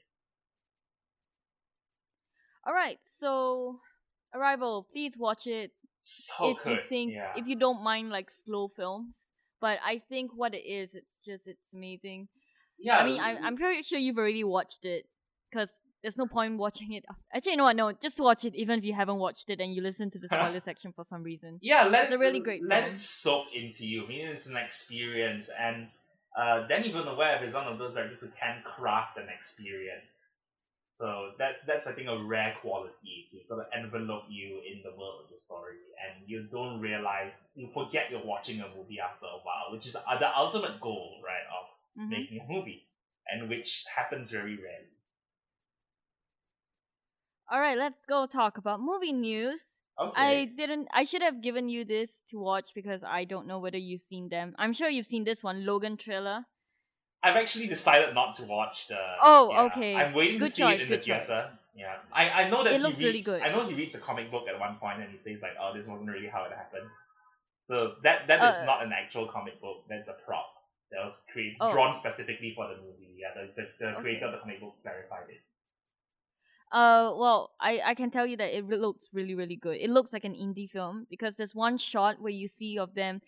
All right. So, Arrival. Please watch it So if you good, think yeah, if you don't mind like slow films. But I think what it is, it's amazing. yeah. I mean, I'm pretty sure you've already watched it, because there's no point watching it. Actually, you know what? No, just watch it even if you haven't watched it and you listen to the spoiler section for some reason. Yeah, It's a really great let film. it soak into you. I mean, it's an experience, and then even aware if it's one of those directors who can craft an experience. So that's I think a rare quality to sort of envelope you in the world of the story, and you don't realize, you forget you're watching a movie after a while, which is the ultimate goal, right, of Hmm. making a movie, and which happens very rarely. All right, let's go talk about movie news. Okay. I should have given you this to watch because I don't know whether you've seen them. I'm sure you've seen this one, Logan trailer. I've actually decided not to watch the. Oh, Yeah, okay. I'm waiting to Good see choice, it in the good choice. theater. Yeah, I know that It he looks really reads. good. I know he reads a comic book at one point, and he says like, "Oh, this wasn't really how it happened." So that is Uh, not an actual comic book. That's a prop that was oh, drawn specifically for the movie. Yeah, the creator okay. of the comic book clarified it. Well, I can tell you that it looks really, really good. It looks like an indie film because there's one shot where you see of them,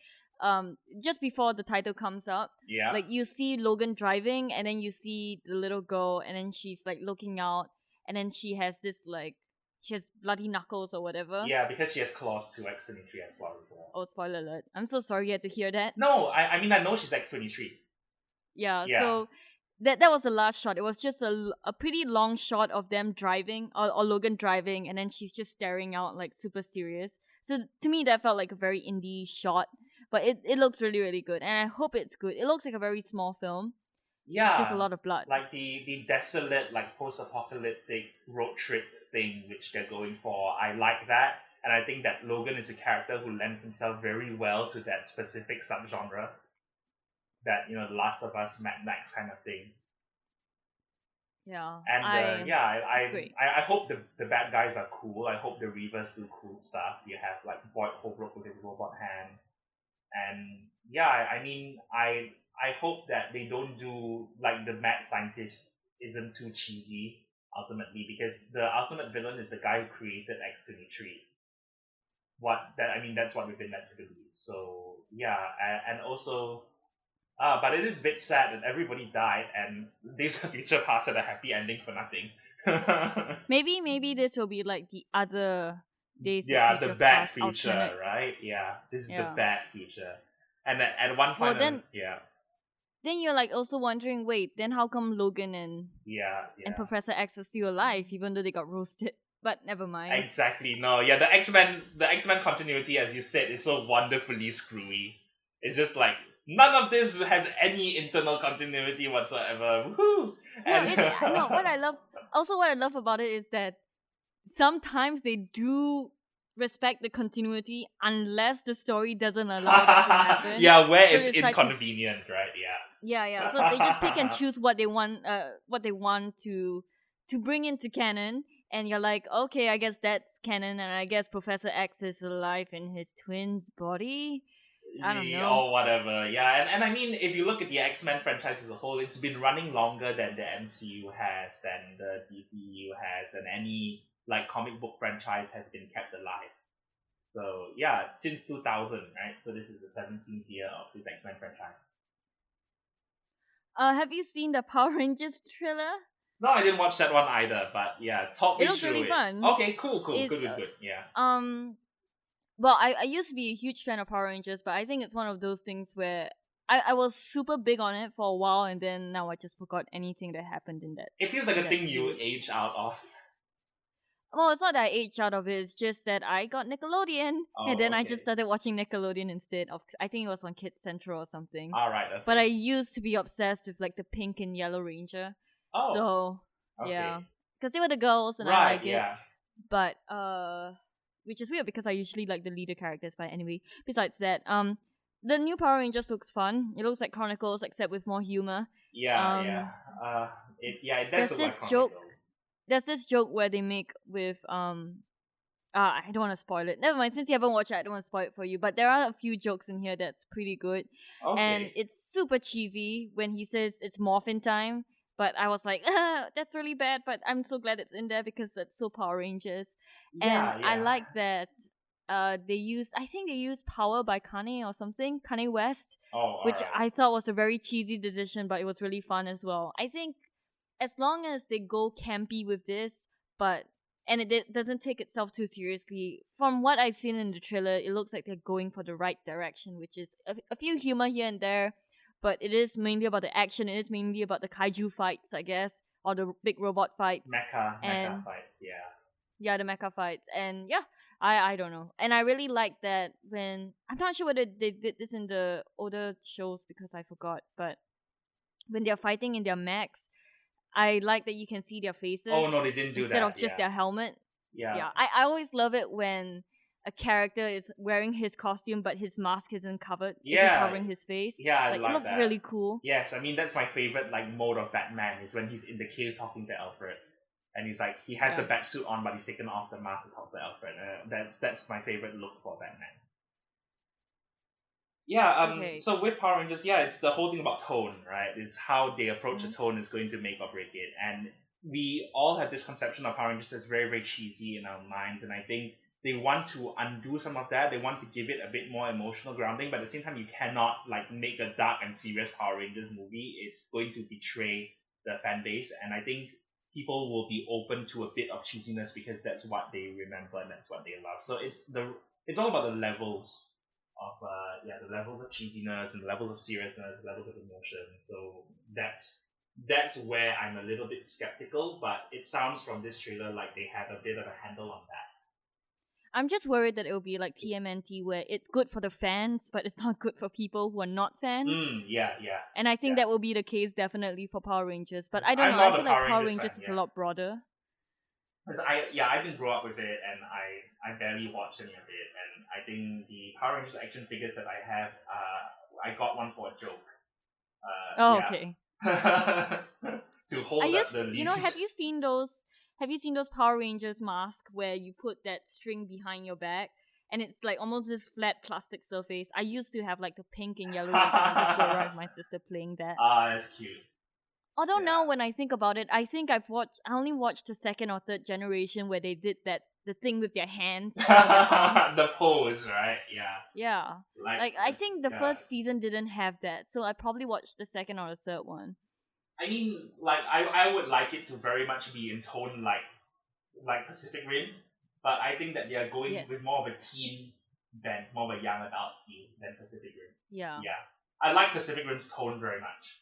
just before the title comes up. Yeah. Like you see Logan driving, and then you see the little girl, and then she's like looking out, and then she has this like, she has bloody knuckles or whatever. Yeah, because she has claws too. X-23 has claws as well. Oh, spoiler alert! I'm so sorry you had to hear that. No, I mean I know she's X-23. Yeah. Yeah. So that was the last shot. It was just a pretty long shot of them driving, or Logan driving, and then she's just staring out like super serious. So to me that felt like a very indie shot, but it looks really, really good, and I hope it's good. It looks like a very small film. Yeah. It's just a lot of blood. Like the desolate, like post-apocalyptic road trip thing which they're going for. I like that, and I think that Logan is a character who lends himself very well to that specific subgenre. That, you know, The Last of Us, Mad Max kind of thing. Yeah. And yeah, it's great. I hope the bad guys are cool. I hope the Reavers do cool stuff. You have like Boyd Holbrook with his robot hand, and yeah, I mean, I hope that they don't do like the mad scientist isn't too cheesy ultimately, because the ultimate villain is the guy who created X-23. I mean, that's what we've been led to believe. So yeah, and also. But it is a bit sad that everybody died, and Days of Future Past had a happy ending for nothing. Maybe this will be like the other Days Yeah, of the Future bad Past future, alternate. right? Yeah, this is the Yeah. bad future. And at one Well, point, then you're like also wondering, wait, then how come Logan and yeah, Professor X are still alive even though they got roasted? But never mind. exactly. No, yeah, the X-Men continuity, as you said, is so wonderfully screwy. It's just like None of this has any internal continuity whatsoever. Woohoo! No, And it's no. What I love, also what I love about it is that sometimes they do respect the continuity unless the story doesn't allow that to happen. yeah, where So it's they decide to inconvenient, right? yeah. So they just pick and choose what they want to bring into canon, and you're like, okay, I guess that's canon, and I guess Professor X is alive in his twin's body. I don't know. Or whatever. Yeah, and I mean, if you look at the X-Men franchise as a whole, it's been running longer than the MCU has, than the DCU has, than any like comic book franchise has been kept alive. So yeah, since 2000, right? So this is the 17th year of this X-Men franchise. Have you seen the Power Rangers thriller? No, I didn't watch that one either, but yeah, talk me It looks through really it. fun. Okay, cool, It, good, yeah. Well, I used to be a huge fan of Power Rangers, but I think it's one of those things where I was super big on it for a while, and then now I just forgot anything that happened in that. It feels like a thing you series. age out of. Well, it's not that I aged out of it. It's just that I got Nickelodeon, and then I okay. just started watching Nickelodeon instead of. I think it was on Kids Central or something. All right. Okay. But I used to be obsessed with like the Pink and Yellow Ranger. Oh. So okay. yeah, because they were the girls, and right, I like it. But which is weird because I usually like the leader characters. But anyway, besides that, the new Power Rangers looks fun. It looks like Chronicles except with more humor. Yeah. It does look like Chronicles. There's this joke where they make with I don't want to spoil it. Never mind, since you haven't watched it, I don't want to spoil it for you. But there are a few jokes in here that's pretty good. Okay. And it's super cheesy when he says it's morphin time. But I was like, that's really bad, but I'm so glad it's in there because it's so Power Rangers. Yeah, and I like that I think they use Power by Kanye or something, Kanye West. Which right. I thought was a very cheesy decision, but it was really fun as well. I think as long as they go campy with this, and it doesn't take itself too seriously. From what I've seen in the trailer, it looks like they're going for the right direction, which is a few humor here and there, but it is mainly about the action. It is mainly about the kaiju fights, I guess, or the big robot fights. Mecha fights, yeah. Yeah, the mecha fights, and yeah, I don't know, and I really like that when I'm not sure whether they did this in the older shows because I forgot, but when they're fighting in their mechs, I like that you can see their faces. Oh no, they didn't do instead that of just their helmet. Yeah. I always love it when a character is wearing his costume but his mask isn't covering his face. Yeah, I like it looks that. really cool. Yes, I mean that's my favorite mode of Batman is when he's in the cave talking to Alfred, and he's like he has the bat suit on but he's taken off the mask to talk to Alfred. That's my favorite look for Batman. Yeah, Okay. So with Power Rangers, it's the whole thing about tone, right? It's how they approach the tone is going to make or break it. And we all have this conception of Power Rangers as very, very cheesy in our minds, and I think they want to undo some of that. They want to give it a bit more emotional grounding, but at the same time you cannot make a dark and serious Power Rangers movie. It's going to betray the fan base, and I think people will be open to a bit of cheesiness because that's what they remember and that's what they love. So it's all about the levels of the levels of cheesiness and the levels of seriousness, the levels of emotion. So that's where I'm a little bit skeptical, but it sounds from this trailer like they have a bit of a handle on that. I'm just worried that it will be like TMNT where it's good for the fans, but it's not good for people who are not fans. Yeah. And I think that will be the case definitely for Power Rangers. But I don't know. I feel like Power Rangers is a lot broader. I didn't grow up with it, and I barely watched any of it, and I think the Power Rangers action figures that I have, I got one for a joke. Okay. To hold up the lead. Have you seen those Power Rangers masks where you put that string behind your back and it's like almost this flat plastic surface? I used to have like the pink and yellow Ranger and just go around with my sister playing that. That's cute. Although now when I think about it, I think I only watched the second or third generation where they did the thing with their hands. The pose, right? Yeah. Yeah. Like I think the first season didn't have that, so I probably watched the second or the third one. I mean, I would like it to very much be in tone like Pacific Rim, but I think that they are going with more of a teen than more of a young adult feel than Pacific Rim. Yeah. Yeah. I like Pacific Rim's tone very much.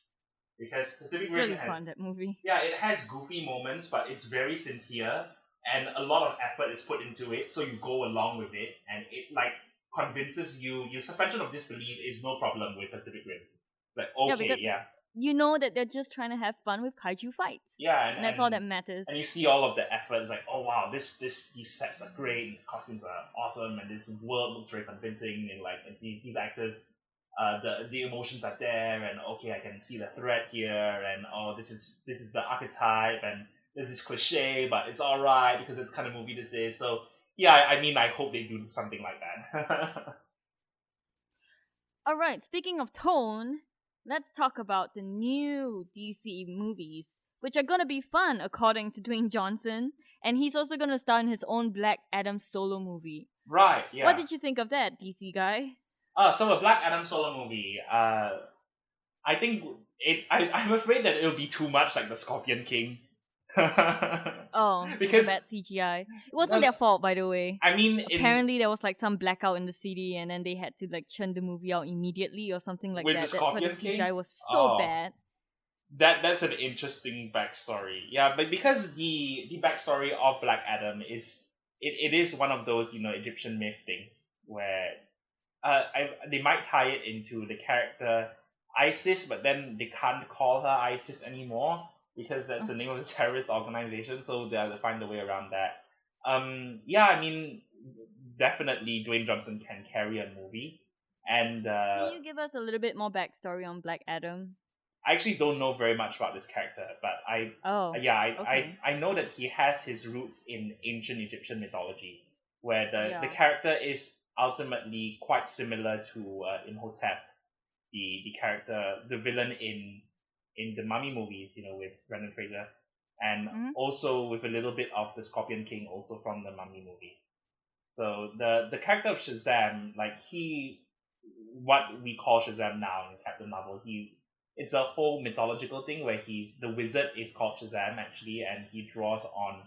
Because Pacific Rim really fun, that movie. Yeah, it has goofy moments, but it's very sincere, and a lot of effort is put into it, so you go along with it, and it convinces you, your suspension of disbelief is no problem with Pacific Rim. Like, Yeah, okay, because yeah. you know that they're just trying to have fun with kaiju fights. Yeah, And that's all that matters. and you see all of the effort. It's like, oh wow, these sets are great, these costumes are awesome, and this world looks very convincing. And like these actors, the emotions are there, and okay, I can see the threat here, and oh, this is the archetype, and this is cliche, but it's all right because it's kind of movie this is. So yeah, I mean, I hope they do something like that. Alright, speaking of tone, let's talk about the new DC movies, which are gonna be fun according to Dwayne Johnson, and he's also gonna star in his own Black Adam solo movie. Right, yeah. What did you think of that, DC guy? So the Black Adam solo movie, I think I'm afraid that it'll be too much like the Scorpion King. Oh, because the bad CGI. It wasn't their fault, by the way. I mean, Apparently, there was like some blackout in the city, and then they had to like churn the movie out immediately or something like with that. the That's why the Scorpion King? CGI was so Oh. bad. That's an interesting backstory. Yeah, but because the backstory of Black Adam is it is one of those Egyptian myth things where they might tie it into the character ISIS, but then they can't call her ISIS anymore because that's the name of the terrorist organization. So they have to find a way around that. Yeah, I mean, definitely Dwayne Johnson can carry a movie, and Can you give us a little bit more backstory on Black Adam? I actually don't know very much about this character, but okay. I know that he has his roots in ancient Egyptian mythology, where the Yeah. character is ultimately quite similar to Imhotep, the character, the villain in the Mummy movies, with Brendan Fraser, and also with a little bit of the Scorpion King, also from the Mummy movie. So the character of Shazam, like what we call Shazam now in Captain Marvel, it's a whole mythological thing where the wizard is called Shazam actually, and he draws on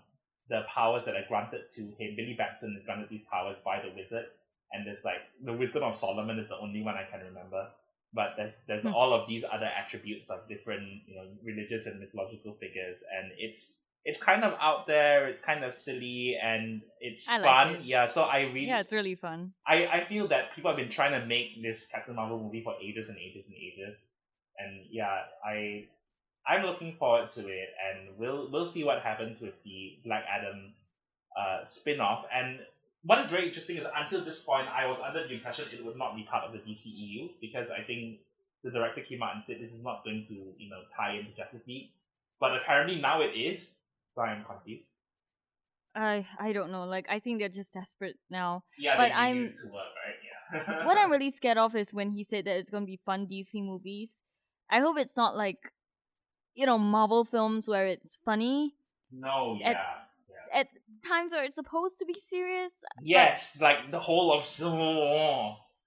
the powers that are granted to him. Billy Batson is granted these powers by the wizard, and there's like the Wisdom of Solomon is the only one I can remember. But there's all of these other attributes of different religious and mythological figures, and it's kind of out there, it's kind of silly, and it's I fun. like it. Yeah, so Yeah, it's really fun. I feel that people have been trying to make this Captain Marvel movie for ages and ages and ages. And yeah, I'm looking forward to it, and we'll see what happens with the Black Adam spin-off. And what is very interesting is until this point, I was under the impression it would not be part of the DCEU because I think the director came out and said this is not going to tie into Justice League, but apparently now it is. So I'm confused. I don't know. Like I think they're just desperate now. Yeah, but they need it to work, right? Yeah. What I'm really scared of is when he said that it's gonna be fun DC movies. I hope it's not like Marvel films where it's funny. No, At- yeah. At times where it's supposed to be serious. Yes, like the whole of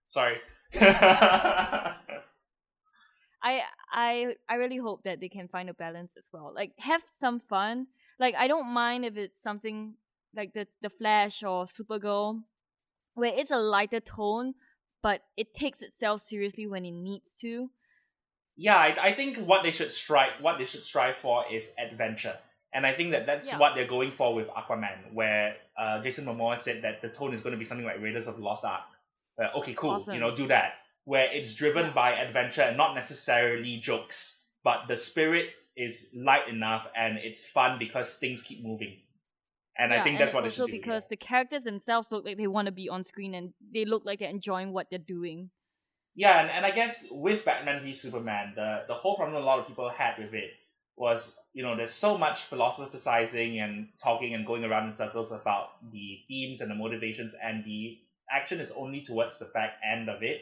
sorry. I really hope that they can find a balance as well. Like have some fun. Like I don't mind if it's something like the Flash or Supergirl, where it's a lighter tone, but it takes itself seriously when it needs to. Yeah, I think what they should strive for is adventure, and I think that's what they're going for with Aquaman, where Jason Momoa said that the tone is going to be something like Raiders of the Lost Ark. Okay, cool, Awesome. do that, where it's driven by adventure and not necessarily jokes, but the spirit is light enough and it's fun because things keep moving. And I think that's what they should do. Also because the characters themselves look like they want to be on screen and they look like they're enjoying what they're doing. Yeah, and I guess with Batman v Superman, the whole problem a lot of people had with it was, there's so much philosophizing and talking and going around in circles about the themes and the motivations, and the action is only towards the back end of it.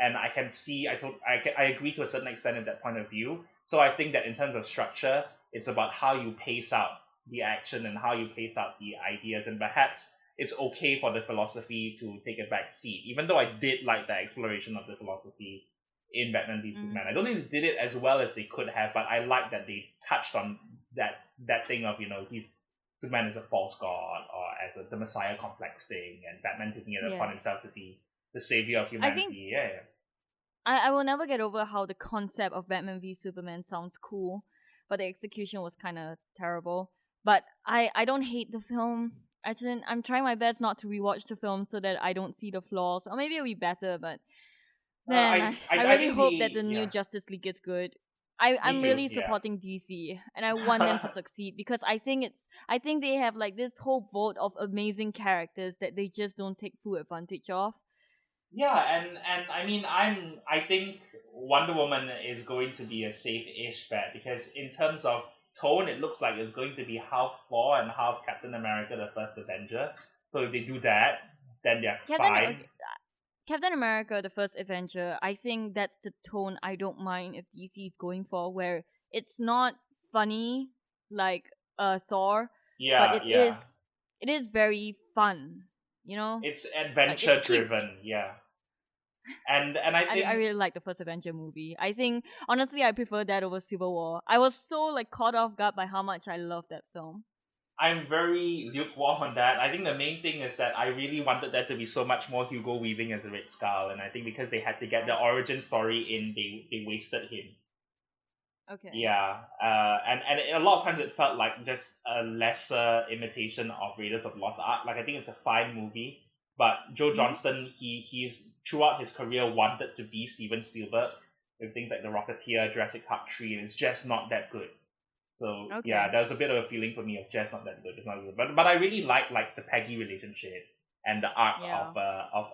And I can see, I agree to a certain extent in that point of view. So I think that in terms of structure, it's about how you pace out the action and how you pace out the ideas, and perhaps it's okay for the philosophy to take a back seat, even though I did like the exploration of the philosophy in Batman v Superman. I don't think they did it as well as they could have, but I like that they touched on that thing of, Superman is a false god, or as the Messiah complex thing, and Batman taking it upon himself to be the savior of humanity. I will never get over how the concept of Batman v Superman sounds cool, but the execution was kind of terrible. But I don't hate the film. I'm trying my best not to rewatch the film so that I don't see the flaws. Or maybe it'll be better, but man, I really think hope that the new Justice League is good. I'm too, really supporting DC and I want them to succeed because I think they have like this whole vault of amazing characters that they just don't take full advantage of. Yeah, and I mean, I think Wonder Woman is going to be a safe-ish bet because in terms of tone, it looks like it's going to be half Thor and half Captain America, the First Avenger. So if they do that, then they're fine. Captain America, the First Avenger, I think that's the tone I don't mind if DC is going for, where it's not funny like Thor, but it is very fun. You know, it's adventure driven. Yeah. And I think I really like the first Avenger movie. I think honestly I prefer that over Civil War. I was so like caught off guard by how much I love that film. I'm very lukewarm on that. I think the main thing is that I really wanted there to be so much more Hugo Weaving as a Red Skull, and I think because they had to get the origin story in, they wasted him. Okay. Yeah, and a lot of times it felt like just a lesser imitation of Raiders of the Lost Ark. Like I think it's a fine movie, but Joe Johnston, he's throughout his career wanted to be Steven Spielberg with things like The Rocketeer, Jurassic Park 3, and it's just not that good. So yeah, there's a bit of a feeling for me of just not that good. It's not good, but I really like the Peggy relationship and the arc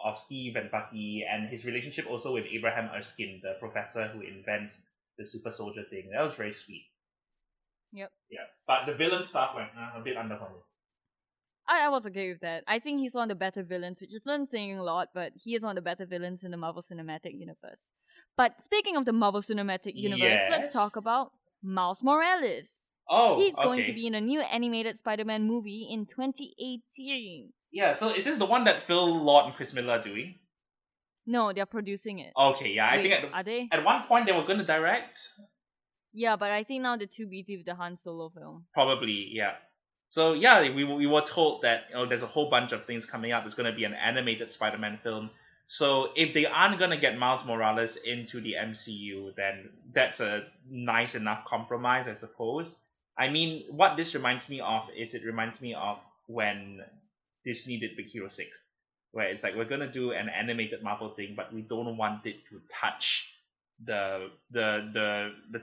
of Steve and Bucky and his relationship also with Abraham Erskine, the professor who invents the super soldier thing. That was very sweet. Yep. Yeah, but the villain stuff went a bit underwhelming. I was okay with that. I think he's one of the better villains, which isn't saying a lot, but he is one of the better villains in the Marvel Cinematic Universe. But speaking of the Marvel Cinematic Universe, let's talk about Miles Morales. Oh, he's going to be in a new animated Spider-Man movie in 2018. Yeah, so is this the one that Phil Lord and Chris Miller are doing? No, they're producing it. Okay, yeah, I think are they? At one point they were going to direct. Yeah, but I think now they're too busy with the Han Solo film. Probably, yeah. So yeah, we were told that there's a whole bunch of things coming up. There's going to be an animated Spider-Man film. So if they aren't going to get Miles Morales into the MCU, then that's a nice enough compromise, I suppose. I mean, what this reminds me of is it reminds me of when Disney did Big Hero 6, where it's like we're going to do an animated Marvel thing, but we don't want it to touch the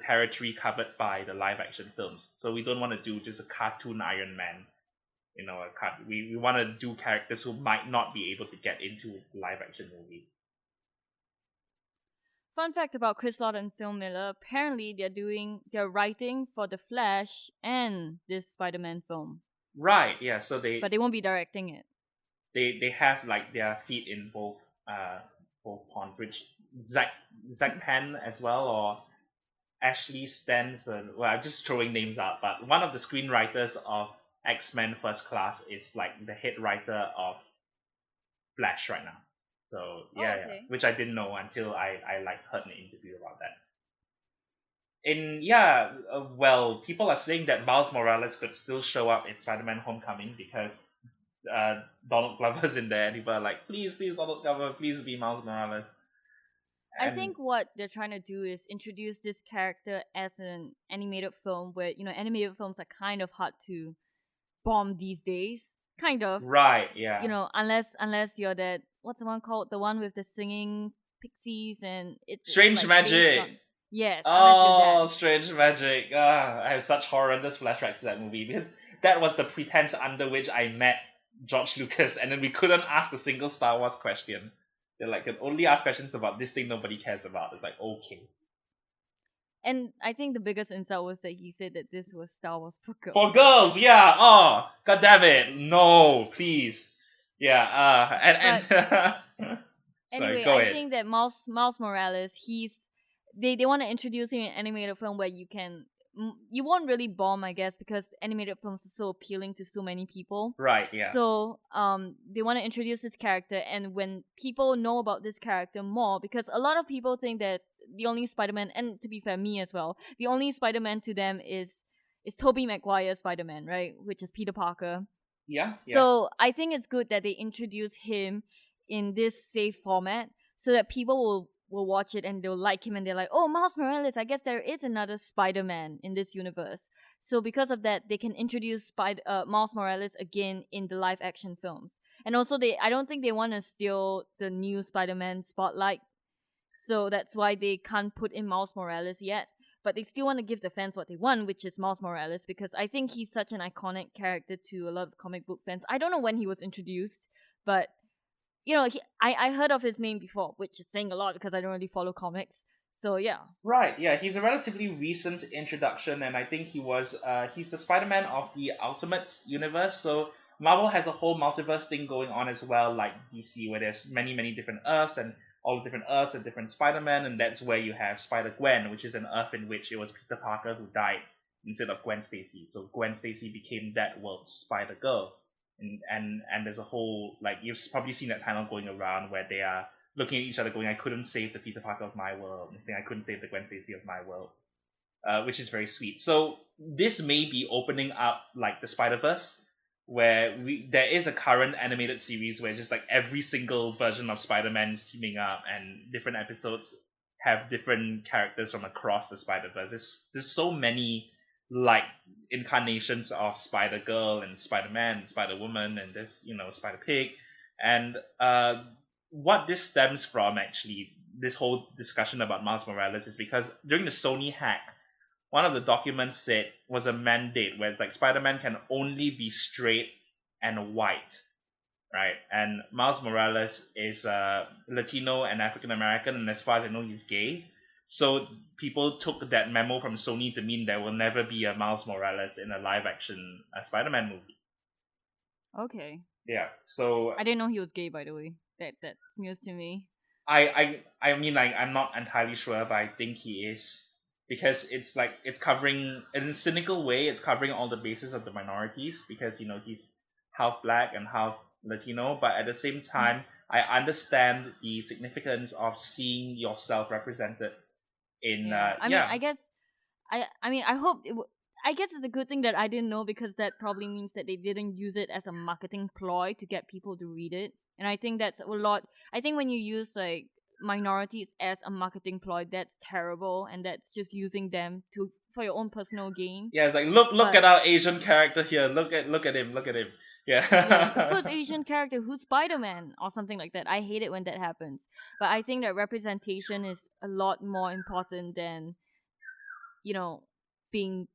territory covered by the live action films. So we don't want to do just a cartoon Iron Man. We want to do characters who might not be able to get into a live action movie. Fun fact about Chris Lord and Phil Miller, apparently they're writing for The Flash and this Spider-Man film. Right, yeah, but they won't be directing it. They have like their feet in both ponds, which Zach Penn as well, or Ashley Stenson. Well, I'm just throwing names out, but one of the screenwriters of X-Men First Class is like the head writer of Flash right now. So yeah, which I didn't know until I heard an interview about that. Well, people are saying that Miles Morales could still show up in Spider-Man Homecoming because Donald Glover's in there, and people are like, please Donald Glover, please be Miles Morales. I think what they're trying to do is introduce this character as an animated film where, animated films are kind of hard to bomb these days. Kind of. Right, yeah. Unless you're that, what's the one called? The one with the singing pixies and it's Strange like Magic. Yes. Oh, Strange Magic. I have such horrendous flashbacks to that movie because that was the pretense under which I met George Lucas, and then we couldn't ask a single Star Wars question. They're like, can only ask questions about this thing nobody cares about. It's like, okay. And I think the biggest insult was that he said that this was Star Wars for girls. For girls, yeah. Oh, god damn it. No, please. Yeah, Sorry, anyway, go I ahead. think that Miles Morales, they want to introduce him in an animated film where you won't really bomb, I guess, because animated films are so appealing to so many people. Right, yeah. So, they want to introduce this character, and when people know about this character more, because a lot of people think that the only Spider-Man, and to be fair, me as well, the only Spider-Man to them is Tobey Maguire's Spider-Man, right? Which is Peter Parker. Yeah. So, I think it's good that they introduce him in this safe format so that people will will watch it and they'll like him and they're like, oh, Miles Morales, I guess there is another Spider-Man in this universe. So because of that, they can introduce Miles Morales again in the live action films. And also, I don't think they want to steal the new Spider-Man spotlight, so that's why they can't put in Miles Morales yet. But they still want to give the fans what they want, which is Miles Morales, because I think he's such an iconic character to a lot of comic book fans. I don't know when he was introduced, but I heard of his name before, which is saying a lot because I don't really follow comics. So yeah. Right, yeah, he's a relatively recent introduction, and I think he's the Spider-Man of the Ultimate Universe. So Marvel has a whole multiverse thing going on as well, like DC, where there's many different Earths, and all the different Earths and different Spider-Man, and that's where you have Spider-Gwen, which is an Earth in which it was Peter Parker who died instead of Gwen Stacy. So Gwen Stacy became that world's Spider-Girl. And there's a whole, like, you've probably seen that panel going around where they are looking at each other going, I couldn't save the Peter Parker of my world, and saying I couldn't save the Gwen Stacy of my world, which is very sweet. So this may be opening up like the Spider-Verse, where there is a current animated series where just like every single version of Spider-Man is teaming up, and different episodes have different characters from across the Spider-Verse. There's so many like incarnations of Spider-Girl and Spider-Man and Spider-Woman, and there's Spider-Pig, and what this stems from, actually, this whole discussion about Miles Morales, is because during the Sony hack, one of the documents said was a mandate where like Spider-Man can only be straight and white, right? And Miles Morales is Latino and African American, and as far as I know, he's gay. So people took that memo from Sony to mean there will never be a Miles Morales in a live-action Spider-Man movie. Okay. Yeah. So I didn't know he was gay, by the way. That's news to me. I mean, like, I'm not entirely sure, but I think he is, because it's like it's covering, in a cynical way, it's covering all the bases of the minorities, because he's half black and half Latino, but at the same time, I understand the significance of seeing yourself represented in I mean, I guess I hope I guess it's a good thing that I didn't know, because that probably means that they didn't use it as a marketing ploy to get people to read it. And I think that's a lot. I think when you use like minorities as a marketing ploy, that's terrible, and that's just using them for your own personal gain. Yeah, it's like look at our Asian character here. Look at him. Yeah. Yeah, the first Asian character who's Spider-Man or something like that. I hate it when that happens. But I think that representation is a lot more important than being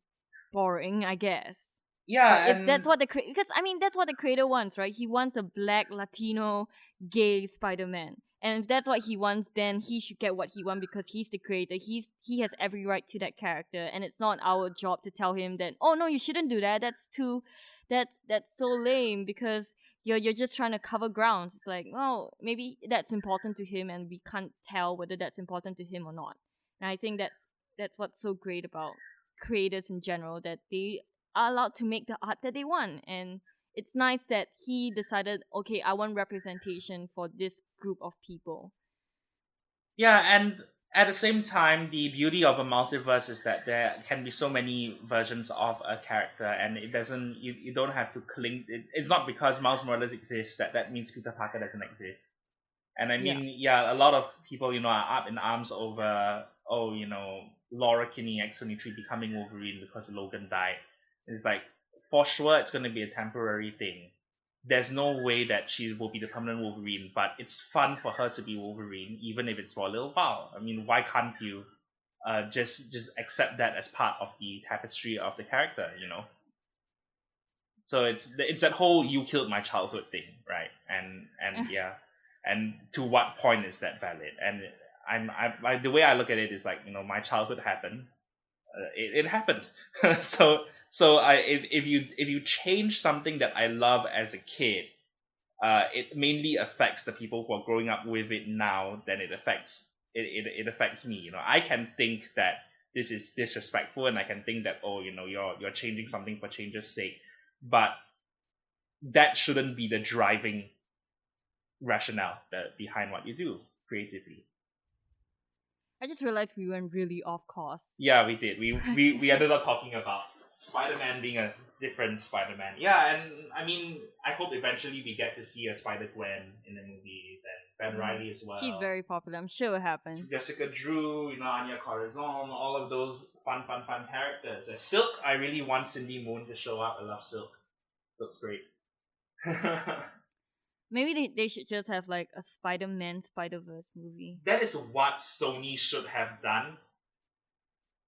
boring, I guess. Yeah, but if that's what because I mean that's what the creator wants, right? He wants a black Latino gay Spider-Man, and if that's what he wants, then he should get what he wants, because he's the creator. He has every right to that character, and it's not our job to tell him that, oh no, you shouldn't do that. That's so lame, because you're just trying to cover grounds. It's like, well, maybe that's important to him, and we can't tell whether that's important to him or not. And I think that's what's so great about creators in general, that they are allowed to make the art that they want. And it's nice that he decided, okay, I want representation for this group of people. Yeah, and at the same time, the beauty of a multiverse is that there can be so many versions of a character, and it doesn't you don't have to cling. It's not because Miles Morales exists that means Peter Parker doesn't exist. And I mean, yeah, a lot of people, are up in arms over, Laura Kinney X-23 becoming Wolverine because Logan died. It's like, for sure, it's going to be a temporary thing. There's no way that she will be the permanent Wolverine, but it's fun for her to be Wolverine, even if it's for a little while. I mean, why can't you just accept that as part of the tapestry of the character, So it's that whole "you killed my childhood" thing, right? And yeah, and to what point is that valid? And I the way I look at it is like, my childhood happened, it happened. If you change something that I love as a kid, it mainly affects the people who are growing up with it now. Then it affects me. I can think that this is disrespectful, and I can think that, oh, you're changing something for change's sake, but that shouldn't be the driving rationale behind what you do creatively. I just realized we went really off course. Yeah, we did. We ended up talking about Spider-Man being a different Spider-Man. Yeah, and I mean, I hope eventually we get to see a Spider-Gwen in the movies, and Ben Reilly as well. She's very popular. I'm sure it'll happen. Jessica Drew, Anya Corazon, all of those fun characters. Silk, I really want Cindy Moon to show up. I love Silk. Silk's great. Maybe they should just have like a Spider-Man Spider-Verse movie. That is what Sony should have done.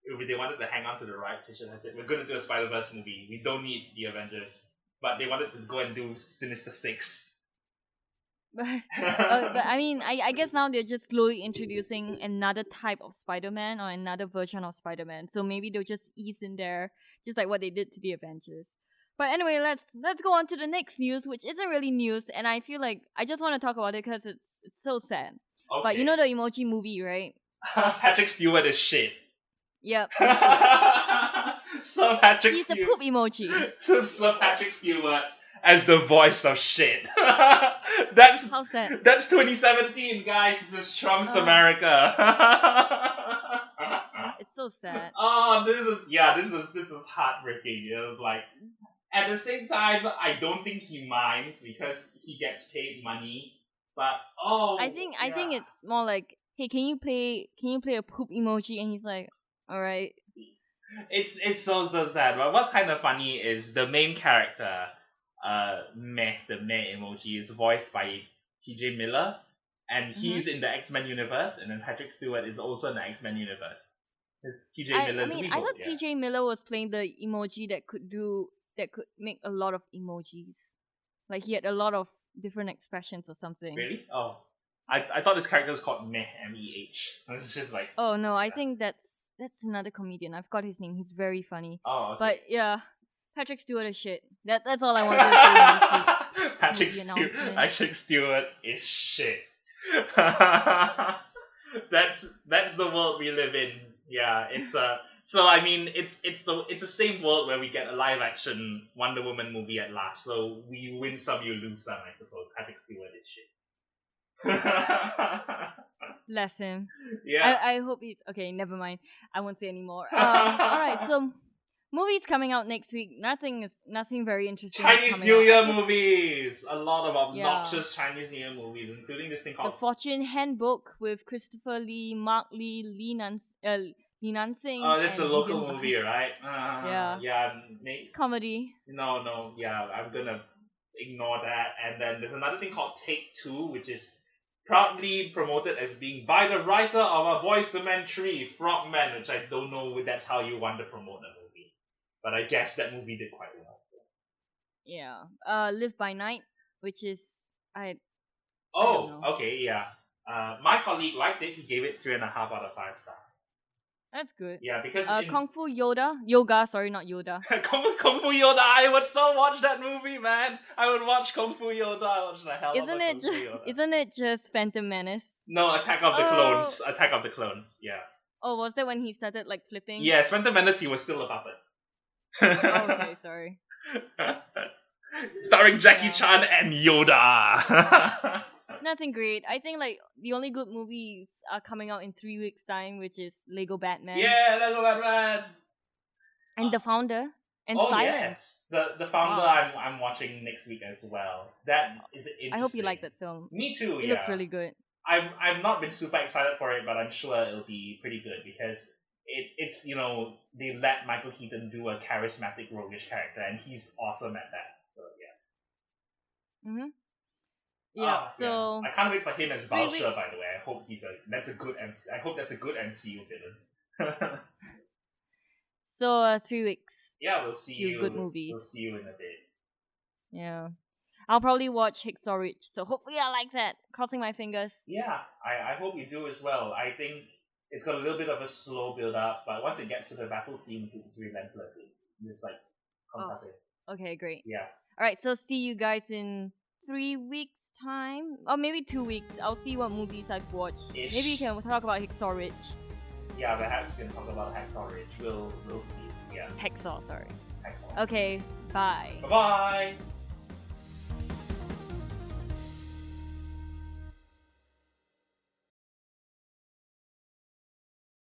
If they wanted to hang on to the rights, they should have said, we're going to do a Spider-Verse movie. We don't need the Avengers. But they wanted to go and do Sinister Six. But I mean, I guess now they're just slowly introducing another type of Spider-Man or another version of Spider-Man. So maybe they'll just ease in there, just like what they did to the Avengers. But anyway, let's go on to the next news, which isn't really news, and I feel like I just want to talk about it because it's so sad. Okay. But you know the Emoji Movie, right? Patrick Stewart is shit. Yep. Sir Patrick He's Stewart. a poop emoji. Sir Patrick Stewart as the voice of shit. That's How sad. That's 2017, guys. This is Trump's America. It's so sad. Oh, this is heartbreaking. It was like, at the same time, I don't think he minds because he gets paid money. But I think it's more like, hey, can you play a poop emoji? And he's like, all right. It's so sad. But what's kind of funny is the main character, the meh emoji, is voiced by TJ Miller, and he's in the X-Men universe, and then Patrick Stewart is also in the X-Men universe. I thought TJ Miller was playing the emoji that could make a lot of emojis. Like he had a lot of different expressions or something. Really? Oh. I thought this character was called Meh, M-E-H. It's just like... Oh no, I think that's another comedian. I've got his name. He's very funny. Oh, okay. But yeah, Patrick Stewart is shit. That's all I wanted to say in this week's Patrick Stewart is shit. That's the world we live in. Yeah, it's so I mean it's the same world where we get a live action Wonder Woman movie at last. So we win some, you lose some, I suppose. Patrick Stewart is shit. Bless him. Yeah. I hope he's okay. Never mind. I won't say anymore. All right. So movies coming out next week. Nothing very interesting. Chinese New Year movies. A lot of obnoxious Chinese New Year movies, including this thing called The Fortune Handbook with Christopher Lee, Mark Lee, Li Nansing. Oh, that's a local movie, right? Yeah. Yeah. It's comedy. No. Yeah, I'm gonna ignore that. And then there's another thing called Take Two, which is proudly promoted as being by the writer of a Boyz II Men 3, Frogman, which I don't know if that's how you want to promote the movie. But I guess that movie did quite well. Yeah. Live by Night, which is I don't know. Okay, yeah. My colleague liked it. He gave it 3.5 out of 5 stars. That's good. Yeah, because Kung Fu Yoga, sorry, not Yoda. Kung Fu Yoda, I would so watch that movie, man. I would watch Kung Fu Yoda. I watch the hell out of Kung Fu Yoda. Isn't it just Phantom Menace? No, Attack of the Clones. Attack of the Clones, yeah. Oh, was that when he started like flipping? Yes, Phantom Menace, he was still a puppet. Oh, okay, sorry. Starring Jackie Chan and Yoda. Nothing great. I think like the only good movies are coming out in 3 weeks' time, which is Lego Batman. Yeah, Lego Batman. And The Founder and Silence. Yes. The Founder I'm watching next week as well. That is interesting. I hope you like that film. Me too. It looks really good. I've not been super excited for it, but I'm sure it'll be pretty good because it's they let Michael Keaton do a charismatic roguish character and he's awesome at that. So yeah. Mhm. Yeah. So I can't wait for him as Balsha. By the way, I hope that's a good MCU villain. So 3 weeks. Yeah, we'll see you. Good movies. We'll see you in a bit. Yeah. I'll probably watch Hacksaw Ridge, so hopefully I like that. Crossing my fingers. Yeah, I hope you do as well. I think it's got a little bit of a slow build up, but once it gets to the battle scenes, it's relentless. It's just like fantastic. Okay, great. Yeah. Alright, so see you guys in 3 weeks time, or maybe 2 weeks. I'll see what movies I've watched. Ish. Maybe you can talk about Hacksaw Ridge. Yeah, perhaps we can talk about Hacksaw Ridge. We'll see. Yeah. Hacksaw, sorry. Hacksaw. Okay, bye. Bye bye.